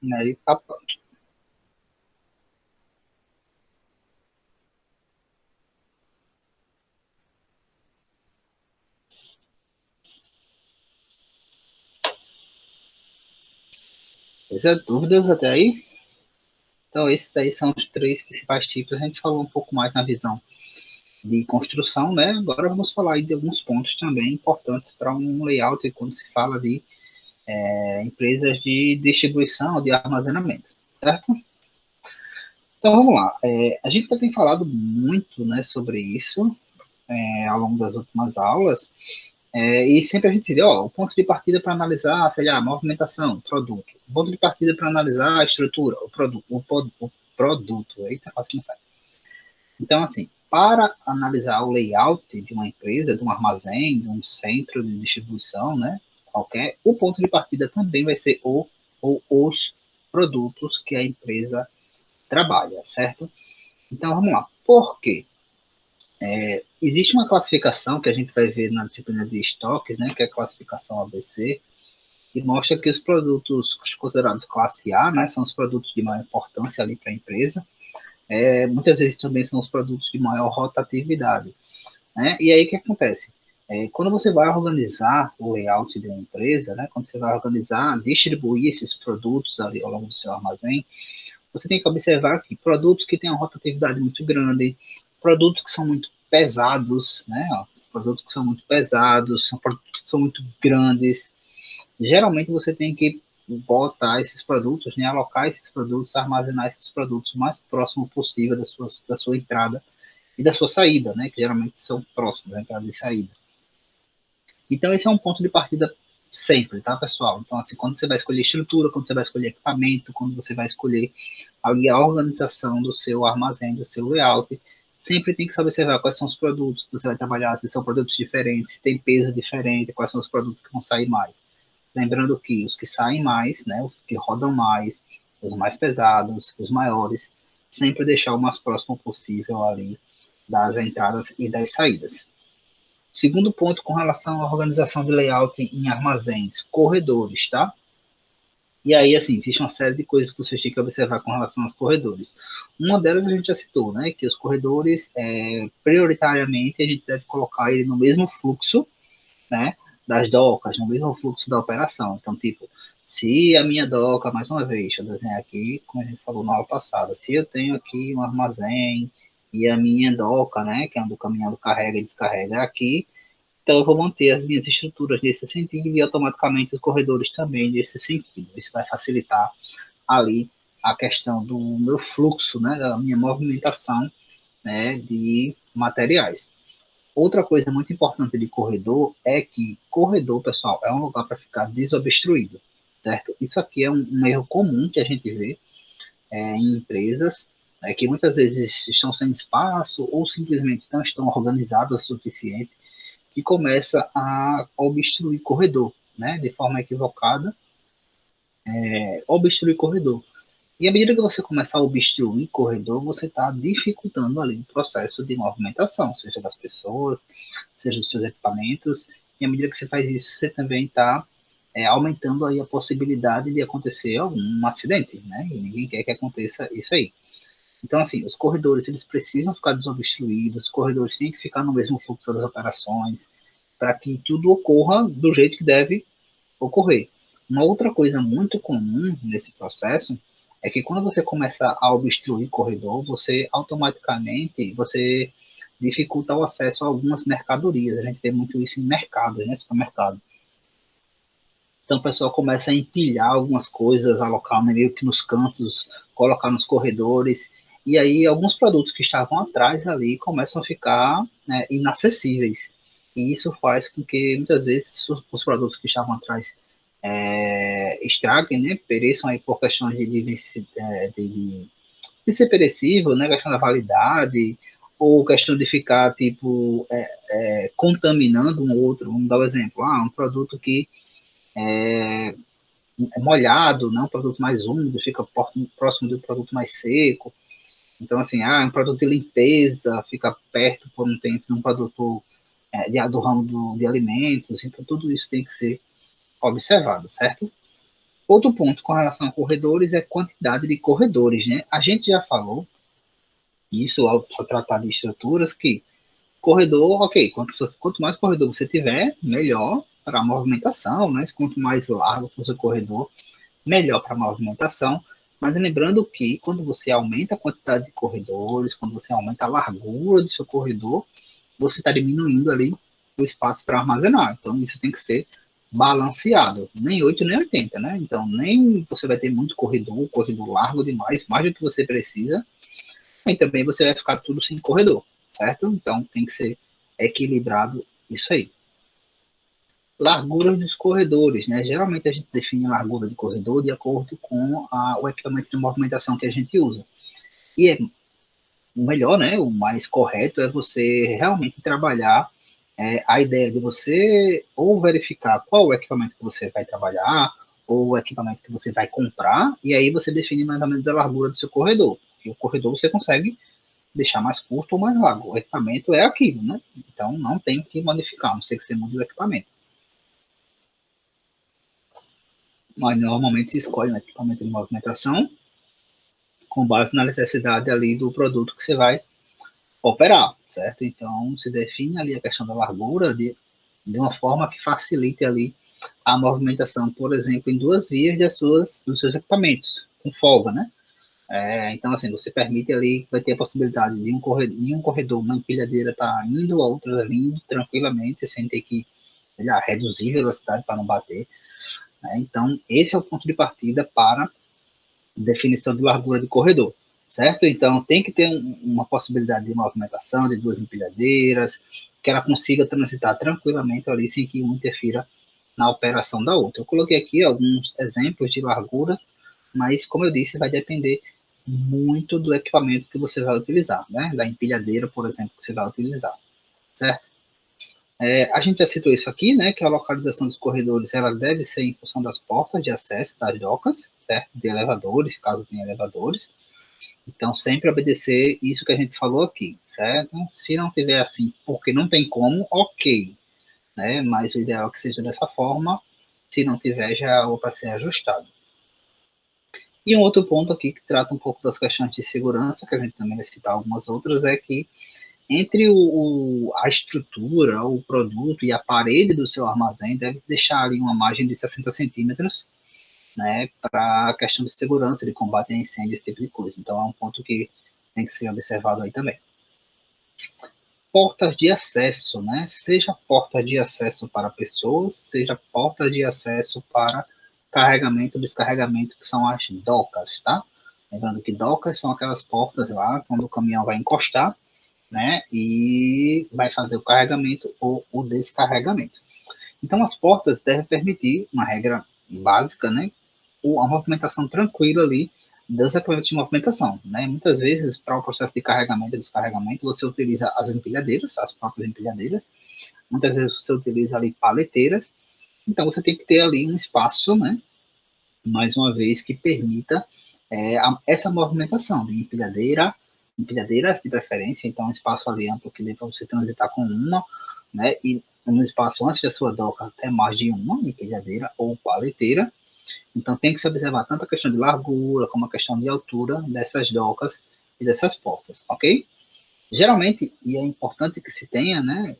Né, e tá pronto. Essas dúvidas até aí? Então, esses aí são os três principais tipos. A gente falou um pouco mais na visão de construção, né? Agora vamos falar aí de alguns pontos também importantes para um layout quando se fala de empresas de distribuição de armazenamento, certo? Então vamos lá. A gente já tem falado muito, né, sobre isso ao longo das últimas aulas. E sempre a gente se deu, ó, o ponto de partida para analisar, sei lá, a movimentação, produto. O ponto de partida para analisar a estrutura, o produto. Eita, quase que não sai. Então, assim, para analisar o layout de uma empresa, de um armazém, de um centro de distribuição, né, qualquer, o ponto de partida também vai ser ou os produtos que a empresa trabalha, certo? Então, vamos lá. Por quê? Existe uma classificação que a gente vai ver na disciplina de estoques, né, que é a classificação ABC, que mostra que os produtos considerados classe A, né, são os produtos de maior importância ali para a empresa. Muitas vezes também são os produtos de maior rotatividade, né? E aí o que acontece? Quando você vai organizar o layout de uma empresa, né, quando você vai organizar, distribuir esses produtos ali ao longo do seu armazém, você tem que observar que produtos que têm uma rotatividade muito grande, produtos que são muito pesados, né? Produtos que são muito pesados, são produtos que são muito grandes. Geralmente você tem que botar esses produtos, né? Alocar esses produtos, armazenar esses produtos o mais próximo possível da sua entrada e da sua saída, né? Que geralmente são próximos, da entrada e saída. Então, esse é um ponto de partida sempre, tá, pessoal? Então, assim, quando você vai escolher estrutura, quando você vai escolher equipamento, quando você vai escolher ali a organização do seu armazém, do seu layout, sempre tem que saber observar quais são os produtos que você vai trabalhar, se são produtos diferentes, se tem peso diferente, quais são os produtos que vão sair mais. Lembrando que os que saem mais, né, os que rodam mais, os mais pesados, os maiores, sempre deixar o mais próximo possível ali das entradas e das saídas. Segundo ponto, com relação à organização de layout em armazéns, corredores, tá? E aí, assim, existe uma série de coisas que vocês têm que observar com relação aos corredores. Uma delas a gente já citou, né? Que os corredores, prioritariamente, a gente deve colocar ele no mesmo fluxo, né? Das docas, no mesmo fluxo da operação. Então, tipo, se a minha doca, mais uma vez, deixa eu desenhar aqui, como a gente falou na aula passada, se eu tenho aqui um armazém e a minha doca, né? Que é onde o caminhão carrega e descarrega aqui, então, eu vou manter as minhas estruturas nesse sentido e automaticamente os corredores também nesse sentido. Isso vai facilitar ali a questão do meu fluxo, né, da minha movimentação, né, de materiais. Outra coisa muito importante de corredor é que corredor, pessoal, é um lugar para ficar desobstruído, certo? Isso aqui é um erro comum que a gente vê em empresas, que muitas vezes estão sem espaço ou simplesmente não estão organizadas o suficiente, que começa a obstruir corredor, né, de forma equivocada, obstruir corredor. E à medida que você começa a obstruir corredor, você está dificultando ali o processo de movimentação, seja das pessoas, seja dos seus equipamentos, e à medida que você faz isso, você também está aumentando aí a possibilidade de acontecer algum acidente, né, e ninguém quer que aconteça isso aí. Então, assim, os corredores, eles precisam ficar desobstruídos, os corredores têm que ficar no mesmo fluxo das operações, para que tudo ocorra do jeito que deve ocorrer. Uma outra coisa muito comum nesse processo é que quando você começa a obstruir corredor, você automaticamente dificulta o acesso a algumas mercadorias. A gente vê muito isso em mercados, né, supermercado. Então o pessoal começa a empilhar algumas coisas, alocar meio que nos cantos, colocar nos corredores, e aí alguns produtos que estavam atrás ali começam a ficar, né, inacessíveis. E isso faz com que muitas vezes os produtos que estavam atrás estraguem, né, pereçam aí por questões de ser perecível, né, questão da validade, ou questão de ficar, tipo, contaminando um outro. Vamos dar um exemplo. Um produto que molhado, não um produto mais úmido, fica próximo do produto mais seco. Então, assim, um produto de limpeza fica perto por um tempo de um produto do ramo de alimentos. Então, tudo isso tem que ser observado, certo? Outro ponto com relação a corredores é a quantidade de corredores, né? A gente já falou isso ao tratar de estruturas, que corredor, ok, quanto mais corredor você tiver, melhor para a movimentação, né? Quanto mais largo for o seu corredor, melhor para a movimentação. Mas lembrando que quando você aumenta a quantidade de corredores, quando você aumenta a largura do seu corredor, você está diminuindo ali o espaço para armazenar. Então, isso tem que ser balanceado, nem 8 nem 80, né? Então, nem você vai ter muito corredor largo demais, mais do que você precisa, e também você vai ficar tudo sem corredor, certo? Então, tem que ser equilibrado isso aí. Largura dos corredores, né? Geralmente a gente define largura de corredor de acordo com o equipamento de movimentação que a gente usa. E o melhor, né, o mais correto é você realmente trabalhar a ideia de você ou verificar qual o equipamento que você vai trabalhar, ou o equipamento que você vai comprar, e aí você define mais ou menos a largura do seu corredor. E o corredor você consegue deixar mais curto ou mais largo. O equipamento é aquilo, né? Então não tem que modificar, a não ser que você mude o equipamento. Mas normalmente se escolhe um equipamento de movimentação com base na necessidade ali do produto que você vai operar, certo? Então se define ali a questão da largura de uma forma que facilite ali a movimentação, por exemplo, em duas vias dos seus equipamentos, com folga, né? Então, assim, você permite ali, vai ter a possibilidade de um corredor, uma empilhadeira estar indo, a outra vindo tranquilamente, sem ter que reduzir a velocidade para não bater. Né? Então, esse é o ponto de partida para definição de largura de corredor, certo? Então, tem que ter uma possibilidade de movimentação de duas empilhadeiras, que ela consiga transitar tranquilamente ali, sem que uma interfira na operação da outra. Eu coloquei aqui alguns exemplos de larguras, mas, como eu disse, vai depender muito do equipamento que você vai utilizar, né? Da empilhadeira, por exemplo, que você vai utilizar, certo? A gente já citou isso aqui, né? Que a localização dos corredores ela deve ser em função das portas de acesso das docas, certo? De elevadores, caso tenha elevadores. Então, sempre obedecer isso que a gente falou aqui, certo? Se não tiver assim, porque não tem como, ok, né? Mas o ideal é que seja dessa forma. Se não tiver, já é para ser ajustado. E um outro ponto aqui que trata um pouco das questões de segurança, que a gente também vai citar algumas outras, é que entre a estrutura, o produto e a parede do seu armazém deve deixar ali uma margem de 60 centímetros, né, para a questão de segurança, de combate a incêndio, esse tipo de coisa. Então é um ponto que tem que ser observado aí também. Portas de acesso, né? Seja porta de acesso para pessoas, seja porta de acesso para carregamento e descarregamento, que são as docas, tá? Lembrando que docas são aquelas portas lá, quando o caminhão vai encostar, né? E vai fazer o carregamento ou o descarregamento. Então, as portas devem permitir, uma regra básica, né? A movimentação tranquila ali dos equipamentos de movimentação. Né? Muitas vezes, para o processo de carregamento e descarregamento, você utiliza as empilhadeiras, as próprias empilhadeiras. Muitas vezes você utiliza ali paleteiras. Então, você tem que ter ali um espaço, né? Mais uma vez, que permita essa movimentação de empilhadeiras de preferência, então um espaço ali amplo que dê para você transitar com uma, né? E no espaço antes da sua doca até mais de uma empilhadeira ou paleteira. Então tem que se observar tanto a questão de largura como a questão de altura dessas docas e dessas portas, ok? Geralmente, e é importante que se tenha, né,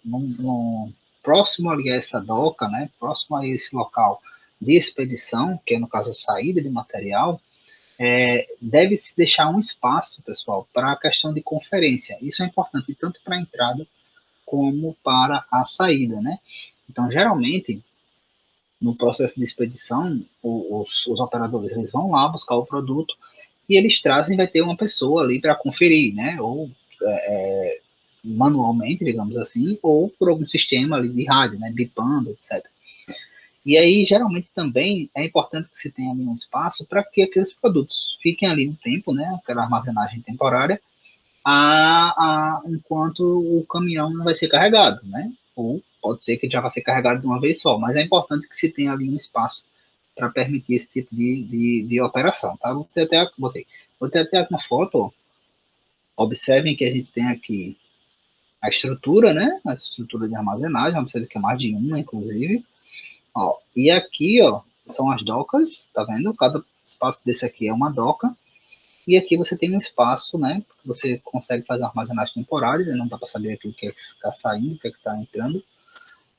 próximo ali a essa doca, né, próximo a esse local de expedição, que é no caso a saída de material, deve-se deixar um espaço, pessoal, para a questão de conferência. Isso é importante tanto para a entrada como para a saída, né? Então, geralmente, no processo de expedição, os operadores eles vão lá buscar o produto e eles trazem, vai ter uma pessoa ali para conferir, né? Ou manualmente, digamos assim, ou por algum sistema ali de rádio, né? Bipando, etc. E aí, geralmente, também é importante que se tenha ali um espaço para que aqueles produtos fiquem ali um tempo, né? Aquela armazenagem temporária, enquanto o caminhão não vai ser carregado, né? Ou pode ser que já vai ser carregado de uma vez só, mas é importante que se tenha ali um espaço para permitir esse tipo de operação, tá? Vou ter até uma foto, ó. Observem que a gente tem aqui a estrutura, né? A estrutura de armazenagem, observe que é mais de uma, inclusive. Ó, e aqui, ó, são as docas, tá vendo? Cada espaço desse aqui é uma doca. E aqui você tem um espaço, né? Você consegue fazer uma armazenagem temporária, né, não dá para saber aqui o que é que está saindo, o que é que está entrando,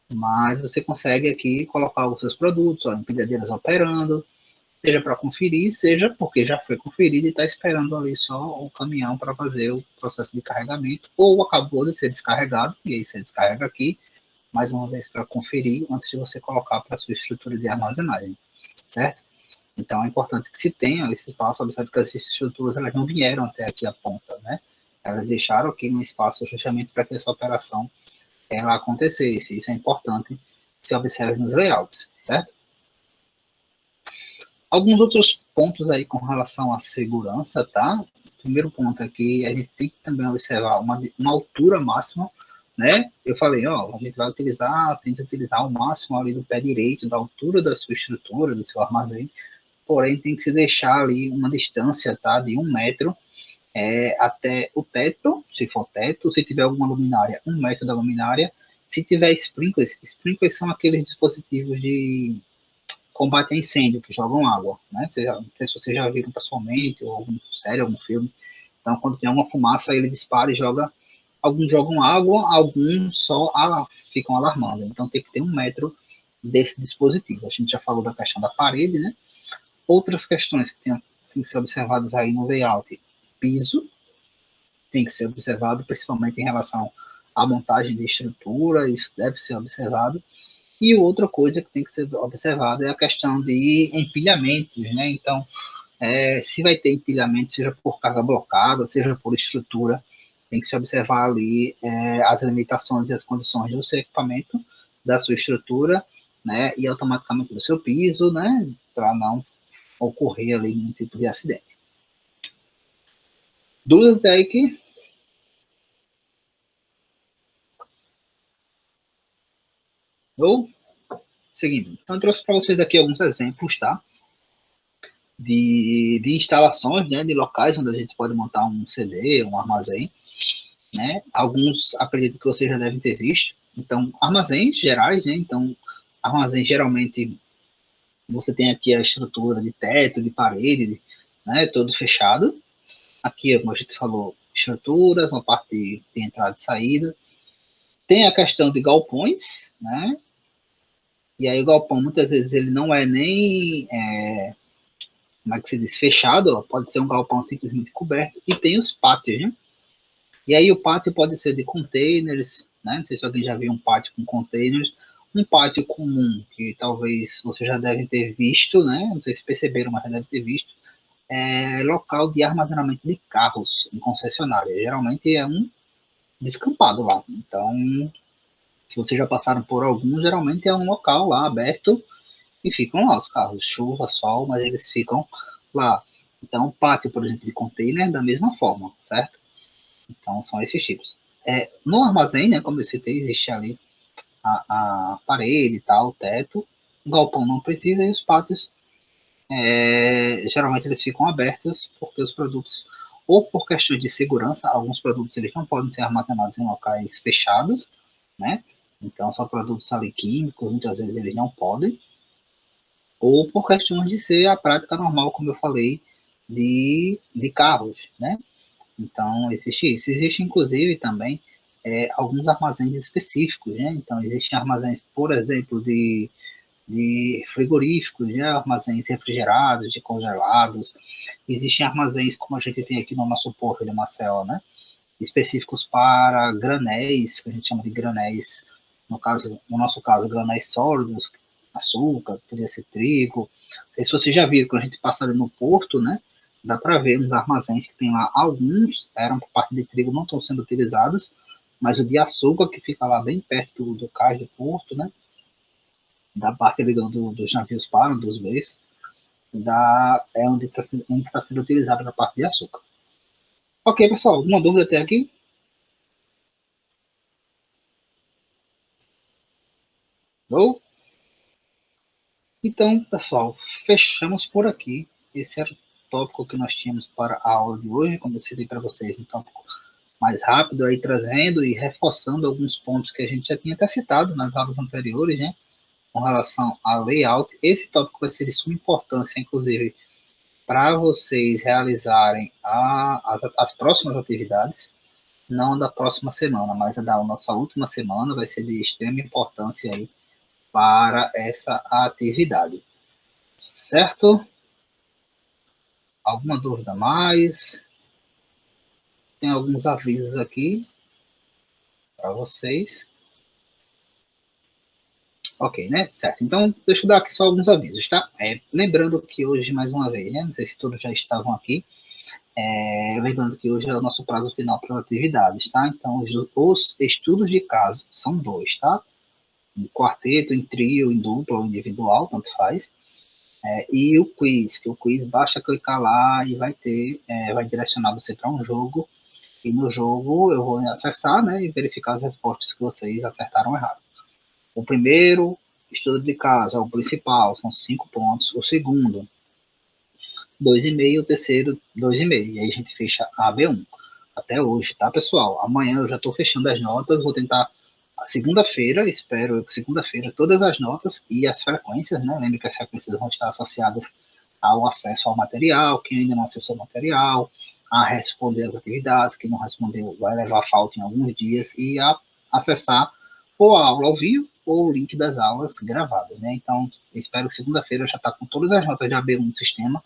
mas você consegue aqui colocar os seus produtos, ó, empilhadeiras operando, seja para conferir, seja porque já foi conferido e está esperando ali só o caminhão para fazer o processo de carregamento, ou acabou de ser descarregado, e aí você descarrega aqui, mais uma vez para conferir, antes de você colocar para a sua estrutura de armazenagem, certo? Então é importante que se tenha esse espaço, observe que as estruturas elas não vieram até aqui a ponta, né? Elas deixaram aqui um espaço justamente para que essa operação ela acontecesse. Isso é importante que se observe nos layouts, certo? Alguns outros pontos aí com relação à segurança, tá? primeiro ponto é que a gente tem que também observar uma altura máxima, né? Eu falei, ó, a gente vai utilizar, tenta utilizar o máximo ali do pé direito, da altura da sua estrutura, do seu armazém, porém tem que se deixar ali uma distância, tá, de 1 metro até o teto, se for teto, se tiver alguma luminária, 1 metro da luminária, se tiver sprinklers são aqueles dispositivos de combate a incêndio, que jogam água, né? Não sei se vocês já viram pessoalmente, ou algum série, algum filme. Então, quando tem alguma fumaça, ele dispara e joga. Alguns jogam água, alguns só ficam alarmando. Então, tem que ter 1 metro desse dispositivo. A gente já falou da questão da parede, né? Outras questões que tem que ser observadas aí no layout: piso, tem que ser observado, principalmente em relação à montagem de estrutura, isso deve ser observado. E outra coisa que tem que ser observada é a questão de empilhamentos, né? Então, se vai ter empilhamento, seja por carga blocada, seja por estrutura, tem que se observar ali as limitações e as condições do seu equipamento, da sua estrutura, né? E automaticamente do seu piso, né? Para não ocorrer ali nenhum tipo de acidente. Dúvidas aí que... Ou, seguindo. Então, eu trouxe para vocês aqui alguns exemplos, tá? De instalações, né, de locais onde a gente pode montar um CD, um armazém, né? Alguns acredito que vocês já devem ter visto. Então, armazéns gerais, né? Então, armazém geralmente você tem aqui a estrutura de teto, de parede, né? Todo fechado. Aqui, como a gente falou, estruturas, uma parte de entrada e saída. Tem a questão de galpões, né? E aí o galpão muitas vezes ele não é nem como é que se diz, fechado, ó, pode ser um galpão simplesmente coberto, e tem os pátios, né? E aí o pátio pode ser de containers, né? Não sei se alguém já viu um pátio com containers, um pátio comum, que talvez vocês já devem ter visto, né? Não sei se perceberam, mas já devem ter visto, local de armazenamento de carros em concessionária. Geralmente é um descampado lá. Então, se vocês já passaram por algum, geralmente é um local lá aberto e ficam lá os carros, chuva, sol, mas eles ficam lá. Então, pátio, por exemplo, de container, da mesma forma, certo? Então, são esses tipos. No armazém, né, como eu citei, existe ali a parede e tal, o teto. O galpão não precisa e os pátios, geralmente, eles ficam abertos porque os produtos, ou por questões de segurança, alguns produtos eles não podem ser armazenados em locais fechados, né? Então, só produtos ali químicos, muitas vezes eles não podem, ou por questões de ser a prática normal, como eu falei, de carros, né? Então, existe isso. Existe, inclusive, também alguns armazéns específicos, né? Então, existem armazéns, por exemplo, de frigoríficos, né? Armazéns refrigerados, de congelados. Existem armazéns, como a gente tem aqui no nosso porto de Maceió, né? Específicos para granéis, que a gente chama de granéis, no nosso caso, granéis sólidos, açúcar, podia ser trigo. Não sei se vocês já viram, quando a gente passa ali no porto, né? Dá para ver nos armazéns que tem lá, alguns eram por parte de trigo, não estão sendo utilizados, mas o de açúcar, que fica lá bem perto do cais do porto, né? Da parte ali dos navios param, dos berços, é onde está sendo utilizado a parte de açúcar. Ok, pessoal, alguma dúvida até aqui? Ou? Então, pessoal, fechamos por aqui. Esse era o tópico que nós tínhamos para a aula de hoje, como eu citei para vocês, um tópico mais rápido, aí trazendo e reforçando alguns pontos que a gente já tinha até citado nas aulas anteriores, né, com relação a layout. Esse tópico vai ser de suma importância, inclusive, para vocês realizarem as próximas atividades, não da próxima semana, mas a da nossa última semana, vai ser de extrema importância aí para essa atividade. Certo? Alguma dúvida a mais? Tem alguns avisos aqui para vocês. Ok, né? Certo. Então, deixa eu dar aqui só alguns avisos, tá? Lembrando que hoje, mais uma vez, né? Não sei se todos já estavam aqui. Lembrando que hoje é o nosso prazo final para as atividades, tá? Então, os estudos de caso são 2, tá? Em quarteto, em trio, em dupla ou individual, tanto faz. E o quiz, que o quiz basta clicar lá e vai direcionar você para um jogo, e no jogo eu vou acessar, né, e verificar as respostas que vocês acertaram errado. O primeiro, estudo de casa, é o principal, são 5 pontos. O segundo, 2,5, o terceiro, 2,5. E aí a gente fecha a B1. Até hoje, tá, pessoal? Amanhã eu já estou fechando as notas, vou tentar a segunda-feira, espero que segunda-feira todas as notas e as frequências, né? Lembre que as frequências vão estar associadas ao acesso ao material, quem ainda não acessou o material, a responder as atividades, quem não respondeu vai levar falta em alguns dias, e a acessar ou a aula ao vivo ou o link das aulas gravadas, né? Então, espero que segunda-feira já está com todas as notas de AB1 no sistema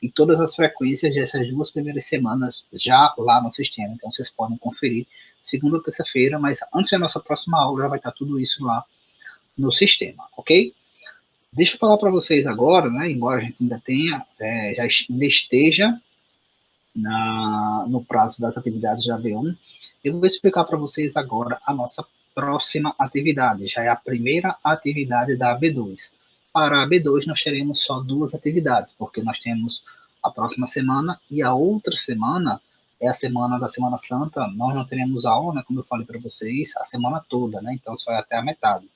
e todas as frequências dessas 2 primeiras semanas já lá no sistema. Então, vocês podem conferir segunda ou terça-feira, mas antes da nossa próxima aula já vai estar tudo isso lá no sistema, ok? Deixa eu falar para vocês agora, né, embora a gente ainda tenha, ainda esteja no prazo das atividades da AB1, eu vou explicar para vocês agora a nossa próxima atividade, já é a primeira atividade da AB2. Para a AB2 nós teremos só 2 atividades, porque nós temos a próxima semana e a outra semana é a semana da Semana Santa, nós não teremos aula, né, como eu falei para vocês, a semana toda, né, então só é até a metade.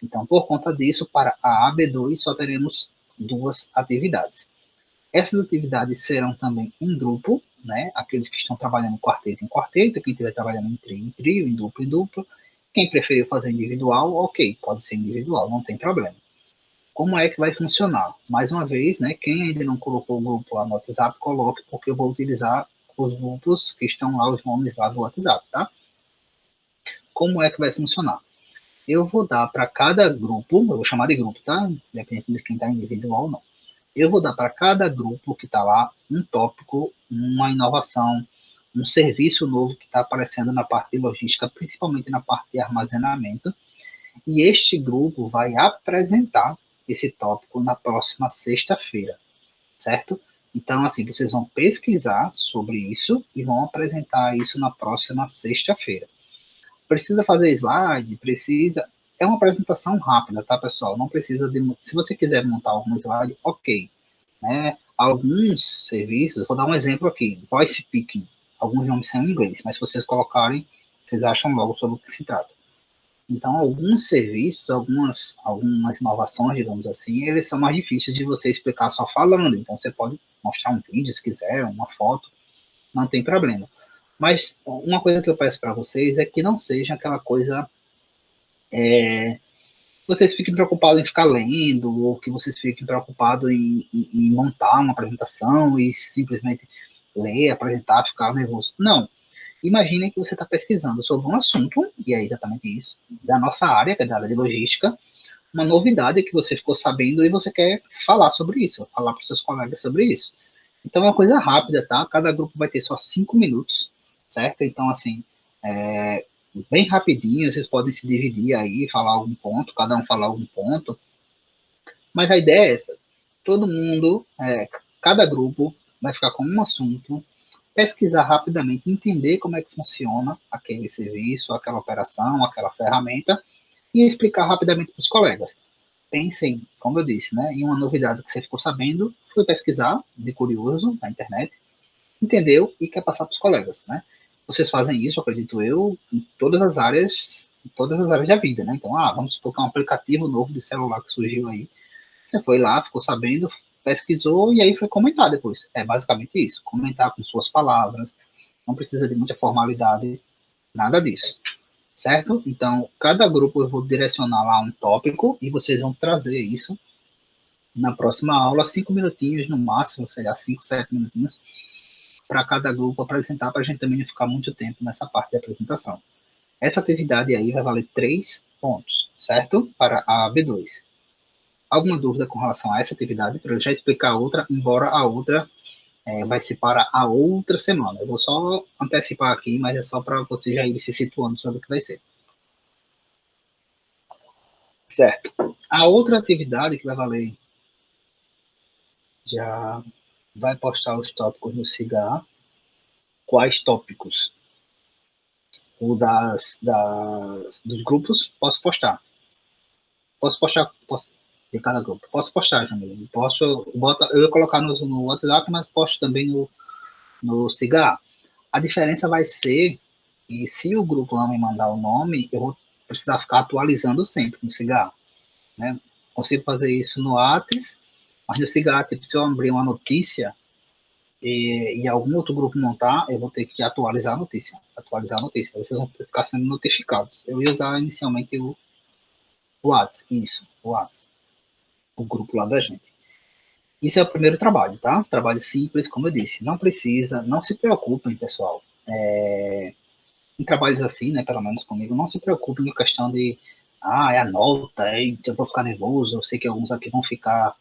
Então, por conta disso, para a AB2 só teremos 2 atividades. Essas atividades serão também em grupo, né? Aqueles que estão trabalhando em quarteto, quem estiver trabalhando em trio, em duplo. Quem preferiu fazer individual, ok, pode ser individual, não tem problema. Como é que vai funcionar? Mais uma vez, né? Quem ainda não colocou o grupo lá no WhatsApp, coloque, porque eu vou utilizar os grupos que estão lá, os nomes lá do WhatsApp, tá? Como é que vai funcionar? Eu vou dar para cada grupo, eu vou chamar de grupo, tá? Independente de quem está individual ou não. Eu vou dar para cada grupo que está lá um tópico, uma inovação, um serviço novo que está aparecendo na parte de logística, principalmente na parte de armazenamento, e este grupo vai apresentar esse tópico na próxima sexta-feira, certo? Então, assim, vocês vão pesquisar sobre isso e vão apresentar isso na próxima sexta-feira. Precisa fazer slide? Precisa. É uma apresentação rápida, tá, pessoal? Não precisa de. Se você quiser montar algum slide, ok, né? Alguns serviços, vou dar um exemplo aqui, voice picking, alguns nomes são em inglês, mas se vocês colocarem, vocês acham logo sobre o que se trata. Então, alguns serviços, algumas inovações, digamos assim, eles são mais difíceis de você explicar só falando. Então, você pode mostrar um vídeo se quiser, uma foto, não tem problema. Mas uma coisa que eu peço para vocês é que não seja aquela coisa vocês fiquem preocupados em ficar lendo, ou que vocês fiquem preocupados em montar uma apresentação e simplesmente ler, apresentar, ficar nervoso. Não. Imagine que você está pesquisando sobre um assunto, e é exatamente isso, da nossa área, que é da área de logística, uma novidade que você ficou sabendo e você quer falar sobre isso, falar para os seus colegas sobre isso. Então é uma coisa rápida, tá? Cada grupo vai ter só 5 minutos, certo? Então, assim, bem rapidinho, vocês podem se dividir aí, falar algum ponto, cada um falar algum ponto. Mas a ideia é essa: todo mundo, cada grupo vai ficar com um assunto, pesquisar rapidamente, entender como é que funciona aquele serviço, aquela operação, aquela ferramenta, e explicar rapidamente para os colegas. Pensem, como eu disse, né, em uma novidade que você ficou sabendo, foi pesquisar, de curioso, na internet, entendeu e quer passar para os colegas, né? Vocês fazem isso, acredito eu, em todas as áreas da vida, né? Então, vamos supor que é um aplicativo novo de celular que surgiu aí. Você foi lá, ficou sabendo, pesquisou e aí foi comentar depois. É basicamente isso, comentar com suas palavras, não precisa de muita formalidade, nada disso, certo? Então, cada grupo eu vou direcionar lá um tópico e vocês vão trazer isso na próxima aula, 5 minutinhos no máximo, sei lá, 5, 7 minutinhos, para cada grupo apresentar, para a gente também não ficar muito tempo nessa parte de apresentação. Essa atividade aí vai valer 3 pontos, certo? Para a B2. Alguma dúvida com relação a essa atividade? Para eu já explicar a outra, embora a outra vai ser para a outra semana. Eu vou só antecipar aqui, mas é só para você já ir se situando sobre o que vai ser. Certo. A outra atividade que vai valer, já vai postar os tópicos no CIGA. Quais tópicos? O dos grupos, posso postar. Posso postar, posso. de cada grupo. Posso postar, Jamil. Eu ia colocar no WhatsApp, mas posto também no Cigar. A diferença vai ser que se o grupo não me mandar o nome, eu vou precisar ficar atualizando sempre no Cigar, né? Consigo fazer isso no Whats, mas no Cigar, tipo, se eu abrir uma notícia e algum outro grupo montar, eu vou ter que atualizar a notícia. Atualizar a notícia. Vocês vão ficar sendo notificados. Eu ia usar inicialmente o Whats, isso, o Whats, o grupo lá da gente. Isso é o primeiro trabalho, tá? Trabalho simples, como eu disse. Não precisa, não se preocupem, pessoal. Em trabalhos assim, né, pelo menos comigo, não se preocupem com a questão de, é a nota, eu vou ficar nervoso, eu sei que alguns aqui vão ficar,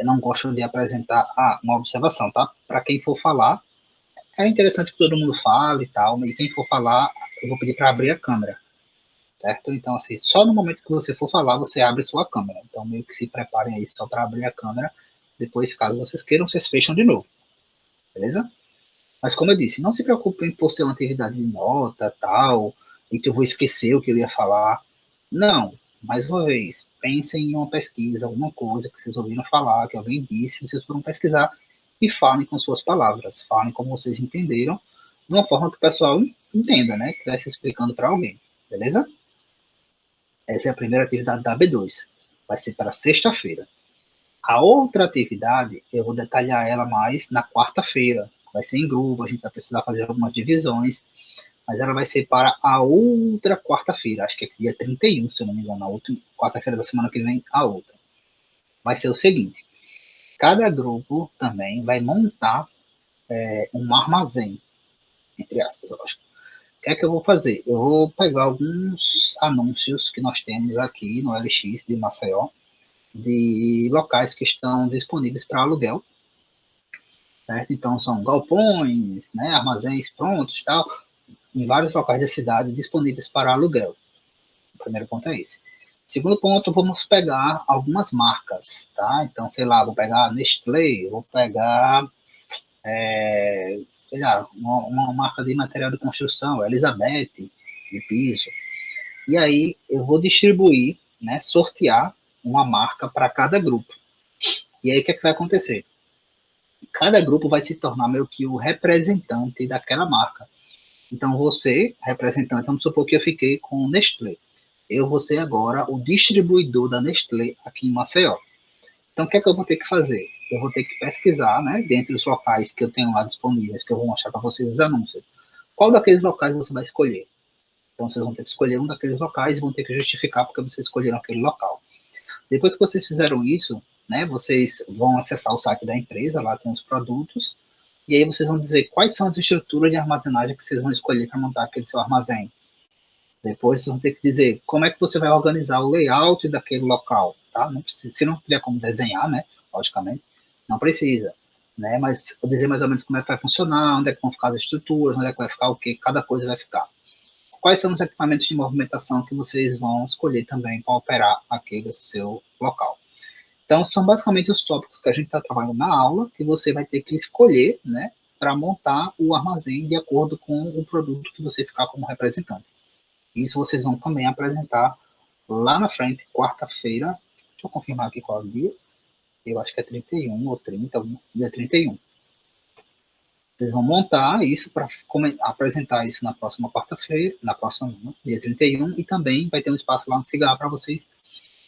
não gostam de apresentar, uma observação, tá? Para quem for falar, é interessante que todo mundo fale e tal, e quem for falar, eu vou pedir para abrir a câmera, certo? Então, assim, só no momento que você for falar, você abre sua câmera. Então, meio que se preparem aí só para abrir a câmera. Depois, caso vocês queiram, vocês fecham de novo, beleza? Mas, como eu disse, não se preocupem por ser uma atividade de nota, tal, e que eu vou esquecer o que eu ia falar. Não, mais uma vez, pensem em uma pesquisa, alguma coisa que vocês ouviram falar, que alguém disse, vocês foram pesquisar e falem com suas palavras, falem como vocês entenderam, de uma forma que o pessoal entenda, né? Que estivesse explicando para alguém, beleza? Essa é a primeira atividade da B2. Vai ser para sexta-feira. A outra atividade, eu vou detalhar ela mais na quarta-feira. Vai ser em grupo, a gente vai precisar fazer algumas divisões, mas ela vai ser para a outra quarta-feira, acho que é dia 31, se eu não me engano, a outra quarta-feira da semana que vem, a outra. Vai ser o seguinte, cada grupo também vai montar um armazém, entre aspas, eu acho. O que é que eu vou fazer? Eu vou pegar alguns anúncios que nós temos aqui no LX de Maceió, de locais que estão disponíveis para aluguel, certo? Então são galpões, né, armazéns prontos, tal, em vários locais da cidade disponíveis para aluguel. O primeiro ponto é esse. Segundo ponto, vamos pegar algumas marcas, tá? Então, sei lá, vou pegar a Nestlé, vou pegar, sei lá, uma marca de material de construção, Elizabeth, de piso. E aí eu vou distribuir, né, sortear uma marca para cada grupo. E aí o que, é que vai acontecer? Cada grupo vai se tornar meio que o representante daquela marca. Então, você, representante, vamos supor que eu fiquei com Nestlé. Eu vou ser agora o distribuidor da Nestlé aqui em Maceió. Então, o que é que eu vou ter que fazer? Eu vou ter que pesquisar, né, dentre os locais que eu tenho lá disponíveis, que eu vou mostrar para vocês os anúncios. Qual daqueles locais você vai escolher? Então, vocês vão ter que escolher um daqueles locais e vão ter que justificar porque vocês escolheram aquele local. Depois que vocês fizeram isso, né, vocês vão acessar o site da empresa, lá tem os produtos, e aí vocês vão dizer quais são as estruturas de armazenagem que vocês vão escolher para montar aquele seu armazém. Depois vocês vão ter que dizer como é que você vai organizar o layout daquele local, tá? Não precisa, se não tiver como desenhar, né, logicamente, não precisa, né, mas vou dizer mais ou menos como é que vai funcionar, onde é que vão ficar as estruturas, onde é que vai ficar o que, cada coisa vai ficar. Quais são os equipamentos de movimentação que vocês vão escolher também para operar aquele seu local. Então, são basicamente os tópicos que a gente está trabalhando na aula, que você vai ter que escolher, né, para montar o armazém de acordo com o produto que você ficar como representante. Isso vocês vão também apresentar lá na frente, quarta-feira. Deixa eu confirmar aqui qual é o dia. Eu acho que é 31 ou 30, dia 31. Vocês vão montar isso para apresentar isso na próxima quarta-feira, na próxima, dia 31, e também vai ter um espaço lá no Cigarro para vocês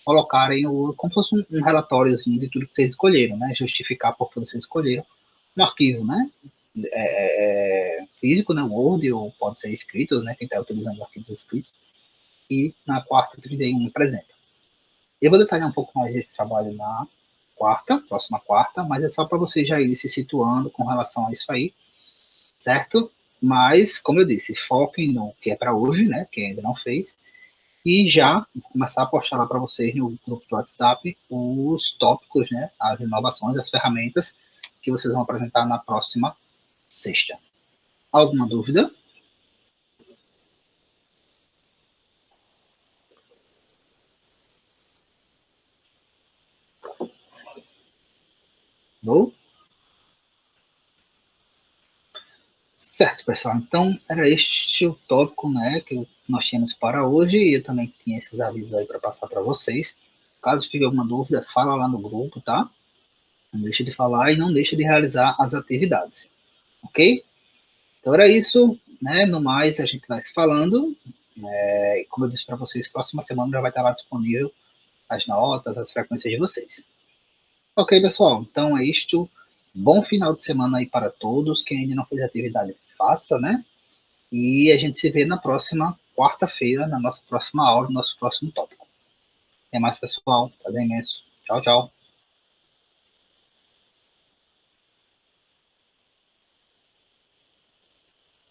colocarem como se fosse um relatóriozinho de tudo que vocês escolheram, né? Justificar por que vocês escolheram um arquivo, né? Físico, né? Word, ou pode ser escrito, né? Quem está utilizando arquivos escritos. E na quarta, 31, apresenta. Eu vou detalhar um pouco mais desse trabalho na quarta, próxima quarta, mas é só para vocês já irem se situando com relação a isso aí, certo? Mas, como eu disse, foquem no que é para hoje, né? Quem ainda não fez, e já começar a postar lá para vocês no grupo do WhatsApp os tópicos, né, as inovações, as ferramentas que vocês vão apresentar na próxima sexta. Alguma dúvida? Não? Certo, pessoal. Então, era este o tópico, né, que nós tínhamos para hoje, e eu também tinha esses avisos aí para passar para vocês. Caso fique alguma dúvida, fala lá no grupo, tá? Não deixe de falar e não deixe de realizar as atividades, ok? Então era isso, né? No mais, a gente vai se falando. Como eu disse para vocês, próxima semana já vai estar lá disponível as notas, as frequências de vocês. Ok, pessoal? Então é isto. Bom final de semana aí para todos. Quem ainda não fez atividade, faça, né? E a gente se vê na próxima quarta-feira, na nossa próxima aula, no nosso próximo tópico. Até mais, pessoal. Prazer imenso. Tchau, tchau.